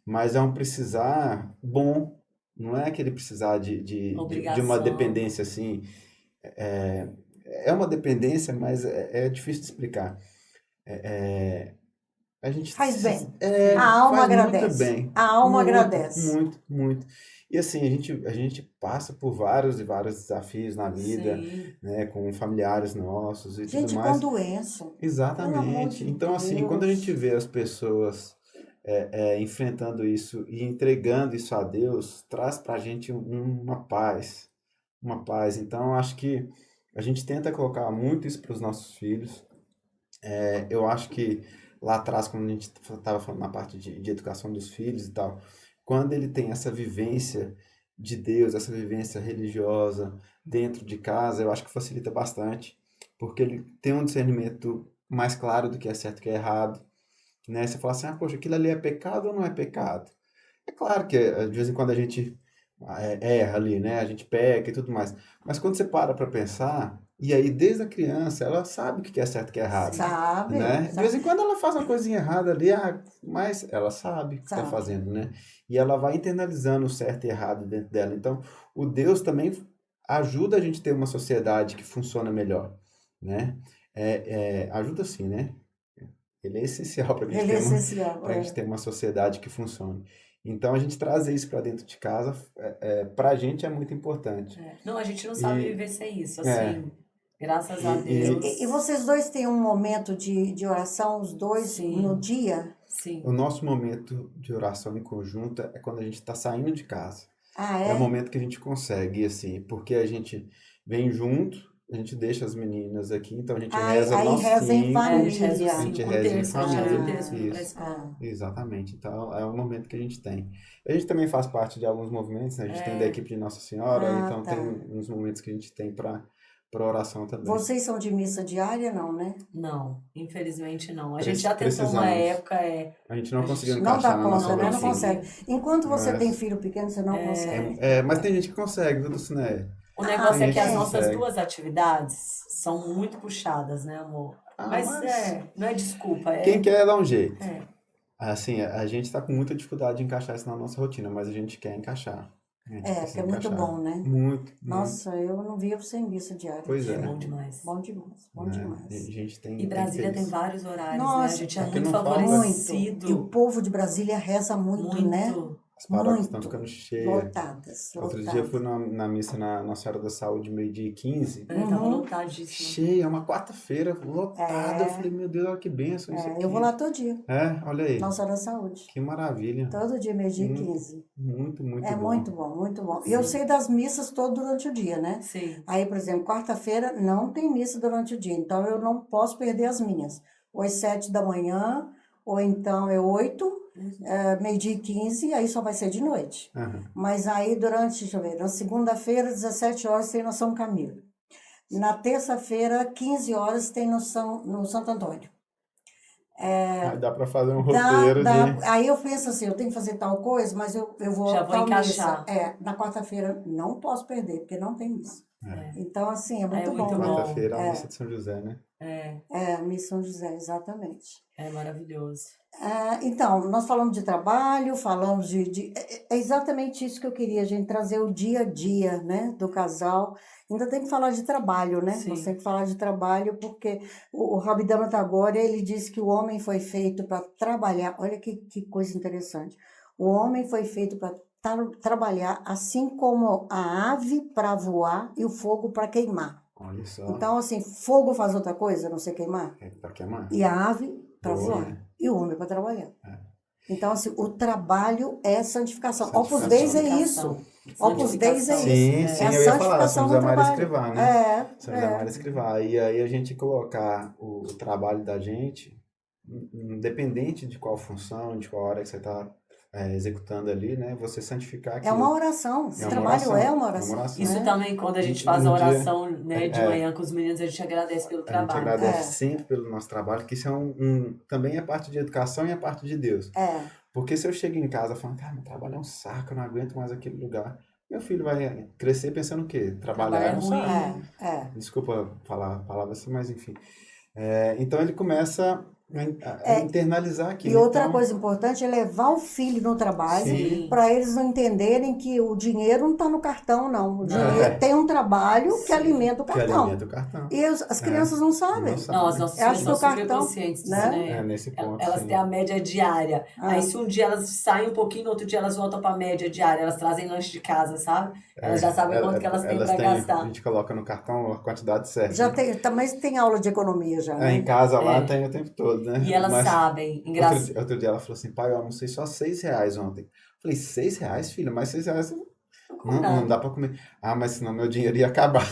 Mas é um precisar bom, não é aquele precisar de uma Obrigação. dependência assim. É uma dependência, mas é difícil de explicar. A gente Faz bem. a A alma faz agradece. muito bem. A alma Muito, agradece. Muito. E assim, a gente passa por vários e vários desafios na vida, Sim. né, com familiares nossos e Gente, tudo mais. com doença. Pelo amor Exatamente. de Então, assim, quando a Deus. gente vê as pessoas enfrentando isso e entregando isso a Deus, traz pra gente uma paz. Uma paz. Então, acho que a gente tenta colocar muito isso para os nossos filhos. Eu acho que lá atrás, quando a gente estava falando na parte de educação dos filhos e tal, quando ele tem essa vivência de Deus, essa vivência religiosa dentro de casa, eu acho que facilita bastante, porque ele tem um discernimento mais claro do que é certo e que é errado, né? Você fala assim, ah, poxa, aquilo ali é pecado ou não é pecado? É claro que de vez em quando a gente erra ali, né? A gente peca e tudo mais. Mas quando você para pensar, e aí desde a criança ela sabe o que é certo e o que é errado, Sim. Sabe, né? De vez em quando ela faz uma coisinha errada ali, mas ela sabe o que está sabe. fazendo, né? E ela vai internalizando o certo e errado dentro dela. Então, o Deus também ajuda a gente a ter uma sociedade que funciona melhor, né? Ajuda sim, né? Ele é essencial para a gente Ele é ter uma, essencial. para a gente ter uma sociedade que funcione. Então, a gente trazer isso para dentro de casa, para a gente é muito importante. Não, a gente não sabe E, viver sem isso, é, assim, graças a e E Deus. vocês dois têm um momento de oração, os dois, no Sim, dia? o sim. nosso momento de oração em conjunta é quando a gente está saindo de casa. Ah, É o é? momento que a gente consegue, assim, porque a gente vem junto, a gente deixa as meninas aqui, então a gente reza Aí nós reza em cinco, A gente reza os família. a gente cinco, o reza em terço, a gente reza o família, terço, vamos pra isso, escola. exatamente. Então é o momento que a gente tem. A gente também faz parte de alguns movimentos, né? A gente tem da equipe de Nossa Senhora, Ah, então tá. tem uns momentos que a gente tem para oração também. Vocês são de missa diária, não, né? Não, infelizmente não. A gente já tentou uma Precisamos. época, A gente não a conseguiu gente Não encaixar dá na nossa conta, né? Não não rotina. consegue. Enquanto você tem Mas, filho pequeno, você não consegue. mas tem gente que consegue, viu, Luciné? O negócio é Tem que gente as que nossas consegue. duas atividades são muito puxadas, né, amor? Mas Mas não é desculpa, quem quer dá um jeito. é. Assim, a gente está com muita dificuldade de encaixar isso na nossa rotina, mas a gente quer encaixar. A gente Que precisa é muito encaixar. bom, né? Muito, muito. Nossa, eu não vivo sem missa diária. Pois É é. bom demais. Bom demais, bom Né? demais. A gente tem E que Brasília ter tem isso. vários horários, né? A Nossa, gente é porque muito não falta- Muito. E o favorecido. povo de Brasília reza muito, né? Muito. As paróquias Muito. estão ficando cheias. Lotadas, Outro dia eu fui lotadas. na missa na Nossa Senhora da Saúde, meio-dia e 15. Tava Uhum. lotadíssimo. Cheia, é uma quarta-feira, lotada. Eu falei, meu Deus, olha que benção isso aqui. Eu vou lá todo dia, Olha aí. Nossa Senhora da Saúde. Que maravilha. Todo dia, meio-dia e Muito, 15. muito, muito É bom. muito bom, muito bom. E eu sei das missas todo durante o dia, né? Sim. Aí, por exemplo, quarta-feira não tem missa durante o dia, então eu não posso perder as minhas. Ou às 7 da manhã, ou então é 8, meio-dia e 15, aí só vai ser de noite. Aham. Mas aí deixa eu ver, na segunda-feira, 17 horas, tem no São Camilo. Na terça-feira, 15 horas, tem no Santo Antônio. Aí dá para fazer um Dá, roteiro dá. de. Aí eu penso assim, eu tenho que fazer tal coisa, mas eu vou Já vou tal encaixar. missa. Na quarta-feira não posso perder, porque não tem missa. Então, assim, é muito muito bom, né? Quarta-feira, a É. missa de São José, né? Missa São José, exatamente. É maravilhoso. Então, nós falamos de trabalho, falamos de. É exatamente isso que eu queria, gente, trazer o dia a dia, né, do casal. Ainda tem que falar de trabalho, né? Sim. Nós temos que falar de trabalho, porque o Rabidama Tagore, ele diz que o homem foi feito para trabalhar. Olha que coisa interessante. O homem foi feito para trabalhar, assim como a ave para voar e o fogo para queimar. Olha só. Então, assim, fogo faz outra coisa, a não ser queimar. Para queimar? E a ave para Boa, voar. né? E o homem para trabalhar. É. Então, assim, o trabalho é santificação. Opus Santificação. Dei é isso. Opus Dei é isso. Sim, sim, É a eu ia falar, santificação São José do Maria trabalho. Escrivá, né? São José É. Maria Escrivá. E aí a gente colocar o trabalho da gente, independente de qual função, de qual hora que você está executando ali, né? Você santificar É aquilo. uma oração. Esse É uma trabalho oração. é uma É uma oração. oração. Isso né? também, quando a gente Um faz a dia- oração, né, de manhã com os meninos, a gente agradece pelo A gente trabalho. agradece sempre pelo nosso trabalho, que isso também é parte de educação e é parte de Deus. Porque se eu chego em casa falando, cara, meu trabalho é um saco, eu não aguento mais aquele lugar, meu filho vai crescer pensando o quê? Trabalhar é um Trabalho é saco. ruim. Desculpa falar a palavra assim, mas enfim. Então ele começa a internalizar aquilo. E outra Então, coisa importante é levar o filho no trabalho, Sim. para eles não entenderem que o dinheiro não está no cartão, não. O dinheiro tem um trabalho que alimenta o que cartão. alimenta o cartão. E as crianças não sabem. Não sabem. Não, as nossas Eu acho filhas que são o super cartão, conscientes disso, né? né? Nesse ponto, Elas sim. têm a média diária. Aí se um dia elas saem um pouquinho, no outro dia elas voltam para a média diária. Elas trazem lanche de casa, sabe? Elas já sabem quanto que elas têm para A gastar. gente coloca no cartão a quantidade certa. Já né? também tem aula de economia já, né? Em casa lá tem o tempo todo, né? E elas Mas sabem. outro dia ela falou assim, pai, eu almocei só R$6 ontem. Eu falei, R$6, filho? Mas R$6 Não dá pra comer. Ah, mas senão meu dinheiro ia acabar.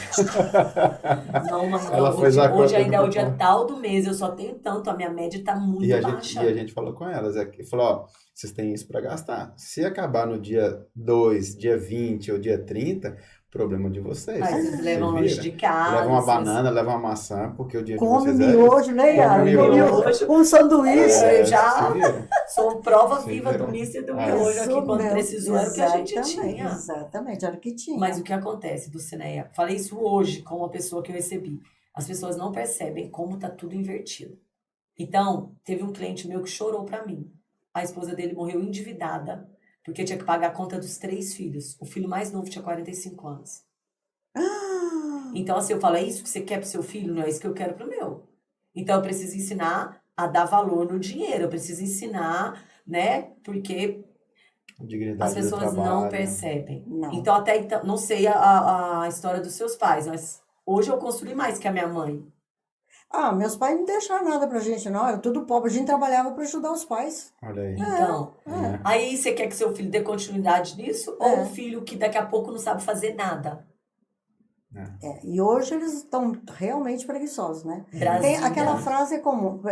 Não, mas Ela fez hoje, a hoje conta ainda é o do dia papai. tal do mês, eu só tenho tanto, a minha média tá E muito a baixa. gente falou com elas, falou, ó, vocês têm isso para gastar. Se acabar no dia 2, dia 20 ou dia 30, problema de vocês. Aí vocês Se levam lanche vira. de Leva casa, uma vocês banana, leva uma maçã, porque o dia de Come vocês é esse. miojo, né, Come Yara? miojo. miojo. Um sanduíche. Eu Se já vira. sou prova Se viva do vira. misto e do É. miojo aqui. Isso Quando mesmo. precisou, era o que a gente Exatamente, tinha. exatamente, era o que tinha. Mas o que acontece, Dulcineia? Falei isso hoje com uma pessoa que eu recebi. As pessoas não percebem como tá tudo invertido. Então, teve um cliente meu que chorou pra mim. A esposa dele morreu endividada, porque tinha que pagar a conta dos 3 filhos. O filho mais novo tinha 45 anos. Ah, Então, assim, eu falo, é isso que você quer pro seu filho? Não é isso que eu quero pro meu. Então, eu preciso ensinar a dar valor no dinheiro. Eu preciso ensinar, né? Porque Dignidade as do pessoas não trabalho. percebem. não. Então, até então, não sei a história dos seus pais, mas hoje eu construí mais que a minha mãe. Ah, meus pais não deixaram nada pra gente, não. Era tudo pobre. A gente trabalhava para ajudar os pais. Olha aí. Então, É. aí você quer que seu filho dê continuidade nisso? Ou É. um filho que daqui a pouco não sabe fazer nada? É, e hoje eles estão realmente preguiçosos, né? Brasília, Tem aquela frase comum,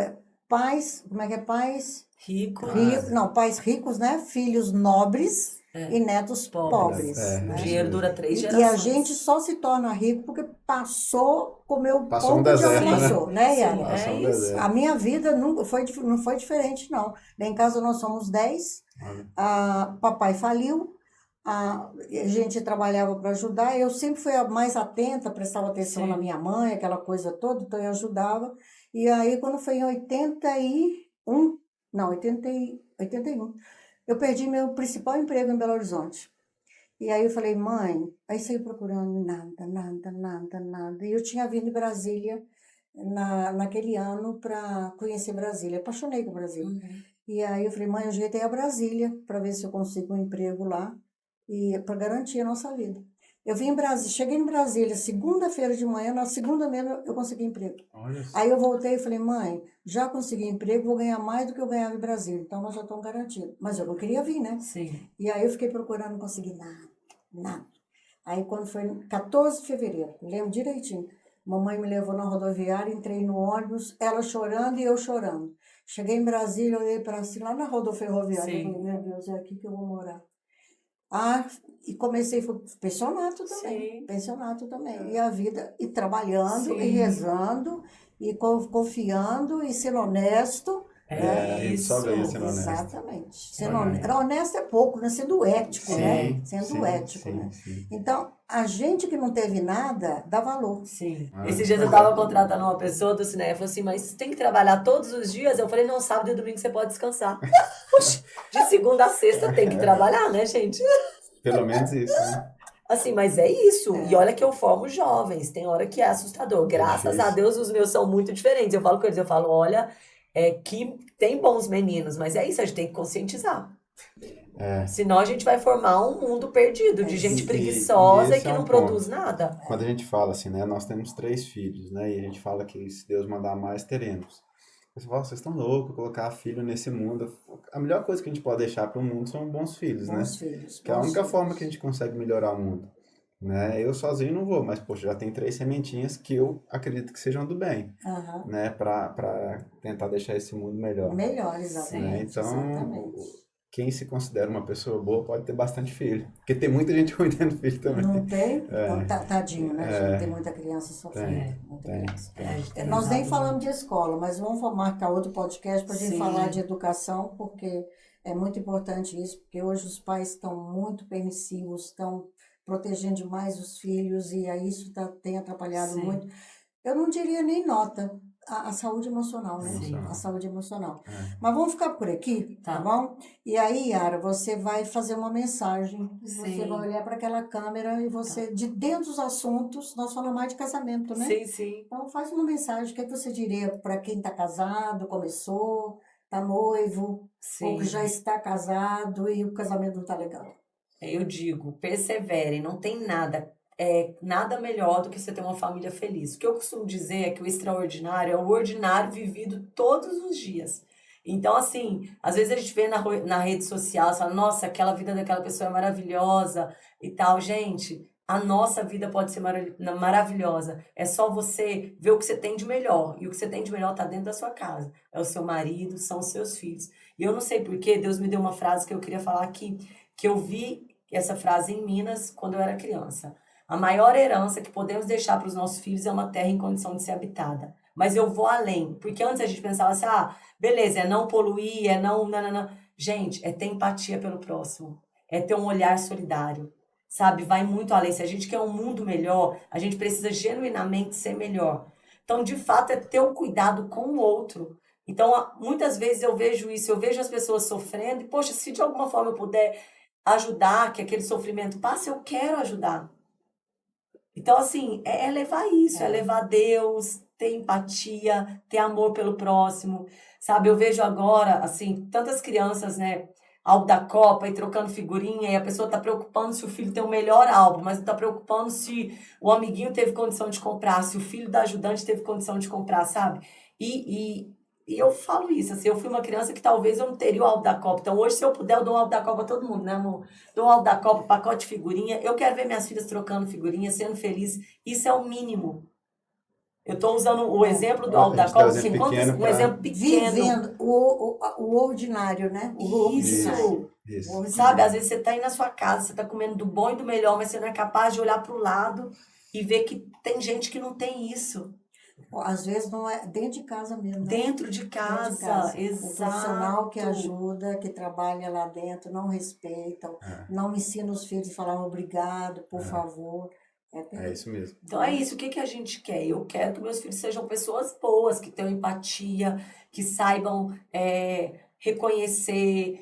pais, como é que é? Pais rico, ricos, não, pais ricos, né? Filhos nobres É. e netos Pobres. pobres, É, o né? dinheiro dura 3 E a gerações. gente só se torna rico porque comeu Passou um pão que o diabo deserto, né? amassou, né, Sim, Yara? Passou um é isso. deserto. A minha vida não foi diferente, não. Lá em casa nós somos 10, Olha. papai faliu, a gente trabalhava para ajudar, eu sempre fui a mais atenta, prestava atenção Sim. na minha mãe, aquela coisa toda, então eu ajudava. E aí, quando foi em 81, não, 81, eu perdi meu principal emprego em Belo Horizonte. E aí eu falei, mãe, aí saí procurando nada. E eu tinha vindo de Brasília naquele ano para conhecer Brasília, apaixonei por Brasília. Uhum. E aí eu falei, mãe, o jeito é ir a Brasília para ver se eu consigo um emprego lá e para garantir a nossa vida. Eu vim em Brasília, cheguei em Brasília segunda-feira de manhã, na segunda mesmo eu consegui emprego. Olha só. Aí eu voltei e falei, mãe, já consegui emprego, vou ganhar mais do que eu ganhava em Brasília, então nós já estamos garantidos. Mas eu não queria vir, né? Sim. E aí eu fiquei procurando, não consegui nada. Aí quando foi 14 de fevereiro, lembro direitinho, mamãe me levou na rodoviária, entrei no ônibus, ela chorando e eu chorando. Cheguei em Brasília, olhei para assim, lá na rodoferroviária, eu Sim. falei, meu Deus, é aqui que eu vou morar. Ah, e comecei, foi pensionato também, Sim. pensionato também. E a vida, e trabalhando, e Sim. rezando, e confiando, e sendo honesto. É a gente só isso. ganha sendo honesto. Exatamente. Sendo Olha aí. honesto. Honesto é pouco, né? Sendo ético, né? Sim, Sendo ético, sim, né? sim. Então, a gente que não teve nada, dá valor. Sim. Ah, Esses dias eu tava contratando uma pessoa do cinema, falou assim, mas tem que trabalhar todos os dias? Eu falei, não, sábado e domingo você pode descansar. Oxe, de segunda a sexta tem que trabalhar, né, gente? Pelo menos isso, né? Assim, mas é isso. É. E olha que eu formo jovens, tem hora que é assustador. Graças a difícil. Deus os meus são muito diferentes. Eu falo com eles, eu falo, olha, que tem bons meninos, mas é isso, a gente tem que conscientizar. É. Senão a gente vai formar um mundo perdido de É. gente E preguiçosa e esse que é não um produz ponto. nada. Quando a gente fala assim, né? Nós temos 3 filhos, né? E a gente fala que se Deus mandar mais, teremos. Você fala, vocês estão loucos, colocar filho nesse mundo. A melhor coisa que a gente pode deixar para o mundo são bons filhos, né? Bons filhos. Que é a bons única filhos. forma que a gente consegue melhorar o mundo. Né? Eu sozinho não vou, mas poxa, já tem 3 sementinhas que eu acredito que sejam do bem, Aham. né? Para tentar deixar esse mundo melhor. Melhor, Né? exatamente. Então, Exatamente. quem se considera uma pessoa boa pode ter bastante filho. Porque tem muita gente ruim tendo filho também. Não tem? Então, tadinho, né, É. gente? Tem muita criança sofrendo. Tem, Muita tem. criança. A gente tem Nós nem usado falamos de escola, mas vamos marcar outro podcast para a gente Sim. falar de educação, porque é muito importante isso, porque hoje os pais estão muito permissivos, estão protegendo demais os filhos e aí isso tem atrapalhado Sim. muito. Eu não diria nem nota, a saúde emocional, né? Sim. A saúde emocional. É. Mas vamos ficar por aqui, tá Tá. bom? E aí, Yara, você vai fazer uma mensagem, você Sim. vai olhar para aquela câmera e você, de dentro dos assuntos, nós falamos mais de casamento, né? Sim, sim. Então, faz uma mensagem. O que é que você diria para quem está casado, começou, está noivo, ou que Sim. já está casado e o casamento não está legal? Eu digo, perseverem, não tem nada, nada melhor do que você ter uma família feliz. O que eu costumo dizer é que o extraordinário é o ordinário vivido todos os dias. Então, assim, às vezes a gente vê na rede social, fala, nossa, aquela vida daquela pessoa é maravilhosa e tal. Gente, a nossa vida pode ser maravilhosa. É só você ver o que você tem de melhor. E o que você tem de melhor está dentro da sua casa. É o seu marido, são os seus filhos. E eu não sei por quê, Deus me deu uma frase que eu queria falar aqui, que eu vi essa frase em Minas quando eu era criança. A maior herança que podemos deixar para os nossos filhos é uma terra em condição de ser habitada. Mas eu vou além, porque antes a gente pensava assim, beleza, é não poluir, é não, não, não, não. Gente, é ter empatia pelo próximo, é ter um olhar solidário, sabe? Vai muito além. Se a gente quer um mundo melhor, a gente precisa genuinamente ser melhor. Então, de fato, é ter o cuidado com o outro. Então, muitas vezes eu vejo isso, eu vejo as pessoas sofrendo e, poxa, se de alguma forma eu puder ajudar, que aquele sofrimento passe, eu quero ajudar. Então, assim, é levar isso, é levar Deus, ter empatia, ter amor pelo próximo, sabe? Eu vejo agora, assim, tantas crianças, né, álbum da Copa e trocando figurinha, e a pessoa tá preocupando se o filho tem o melhor álbum, mas não tá preocupando se o amiguinho teve condição de comprar, se o filho da ajudante teve condição de comprar, sabe? E eu falo isso, assim, eu fui uma criança que talvez eu não teria o álbum da Copa. Então, hoje, se eu puder, eu dou um álbum da Copa a todo mundo, né, amor? Dou um álbum da Copa, pacote de figurinha. Eu quero ver minhas filhas trocando figurinha, sendo feliz. Isso é o mínimo. Eu estou usando o exemplo do Ó, álbum a da gente dá Copa, um assim, exemplo pequeno um pra... exemplo pequeno. Vivendo o ordinário, né? O Isso. ordinário. Isso. O Sabe, ordinário. às vezes você tá aí na sua casa, você tá comendo do bom e do melhor, mas você não é capaz de olhar para o lado e ver que tem gente que não tem isso. Às vezes não é dentro de casa mesmo, né? Dentro de Dentro de casa, casa. O exato. profissional que ajuda, que trabalha lá dentro, não respeitam, não ensina os filhos a falar obrigado, por favor. É isso mesmo. Então é isso, o que que a gente quer? Eu quero que meus filhos sejam pessoas boas, que tenham empatia, que saibam reconhecer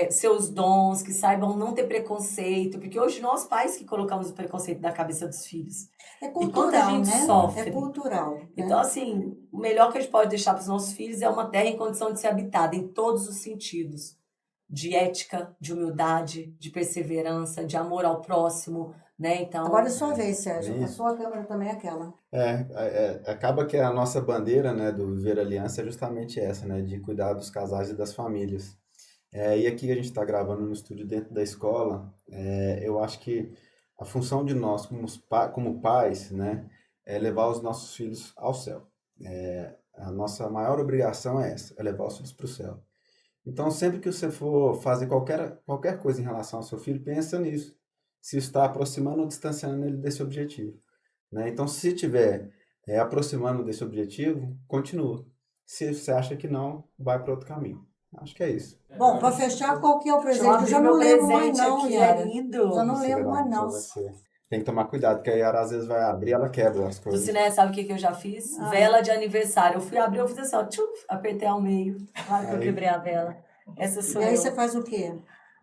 seus dons, que saibam não ter preconceito, porque hoje nós pais que colocamos o preconceito na cabeça dos filhos. É E quanta cultural, gente né? sofre. É cultural. Né? Então, assim, o melhor que a gente pode deixar para os nossos filhos é uma terra em condição de ser habitada, em todos os sentidos. De ética, de humildade, de perseverança, de amor ao próximo, né? Então, Agora é sua vez, Sérgio. Bem A isso. sua câmera também é aquela. Acaba que a nossa bandeira, né, do Viver Aliança é justamente essa, né, de cuidar dos casais e das famílias. E aqui a gente está gravando no estúdio dentro da escola. Eu acho que a função de nós como pais, né, é levar os nossos filhos ao céu. A nossa maior obrigação é essa, é levar os filhos para o céu. Então, sempre que você for fazer qualquer coisa em relação ao seu filho, pensa nisso. Se está aproximando ou distanciando ele desse objetivo, né? Então, se estiver aproximando desse objetivo, continua. Se você acha que não, vai para outro caminho. Acho que é isso. Bom, para fechar, qual que é o deixa presente? Eu já não meu lembro mais presente não, aqui, Yara. é lindo. Já não Vou lembro segurar mais aqui não. pra você. Tem que tomar cuidado, porque a Yara às vezes vai abrir, ela quebra as coisas. Luciné, sabe o que eu já fiz? Vela de aniversário. Eu fui abrir, eu fiz assim, ó, tchuf, apertei ao meio. Claro que eu Aí- quebrei a vela. Essa sou E aí eu. você faz o quê?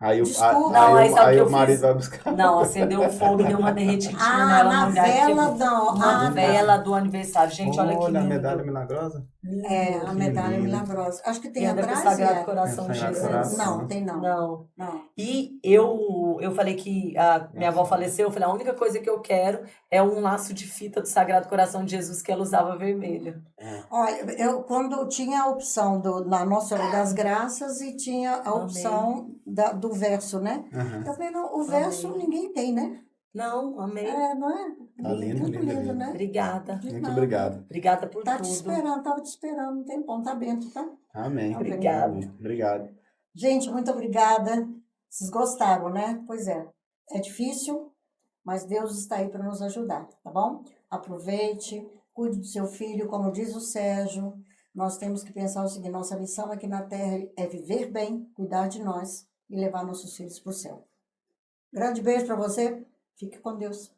Aí, Desculpa. Não, aí sabe o que eu o marido fiz? vai buscar. Não, acendeu o fogo e deu uma derretidinha nela na no lugar que vela quebrou. não. Uma Ah, vela do aniversário. Gente, olha que Olha, a lindo. medalha milagrosa. É, a Que medalha lindo. milagrosa. Acho que tem E anda com o atrás, Sagrado Yara? Coração de Sagrado Jesus. Coração. Não, tem não. Não. Não. E eu falei que a minha avó faleceu, eu falei, a única coisa que eu quero é um laço de fita do Sagrado Coração de Jesus que ela usava vermelho. Olha, eu quando tinha a opção na Nossa Senhora das Graças e tinha a Amém. opção do verso, né? Aham. Eu falei, não, o verso Amém. ninguém tem, né? Não, amei. Não é? Tá lindo, Muito lindo, lindo, lindo. né? Obrigada. De Muito nada. obrigado. Obrigada por Tá te tudo. esperando, tava te esperando, não tem ponto, tá dentro, tá? Amém. Obrigada. Amém. Obrigado. Gente, muito obrigada. Vocês gostaram, né? Pois é. É difícil, mas Deus está aí para nos ajudar, tá bom? Aproveite, cuide do seu filho, como diz o Sérgio. Nós temos que pensar o seguinte: nossa missão aqui na Terra é viver bem, cuidar de nós e levar nossos filhos para o céu. Grande beijo para você. Fique com Deus.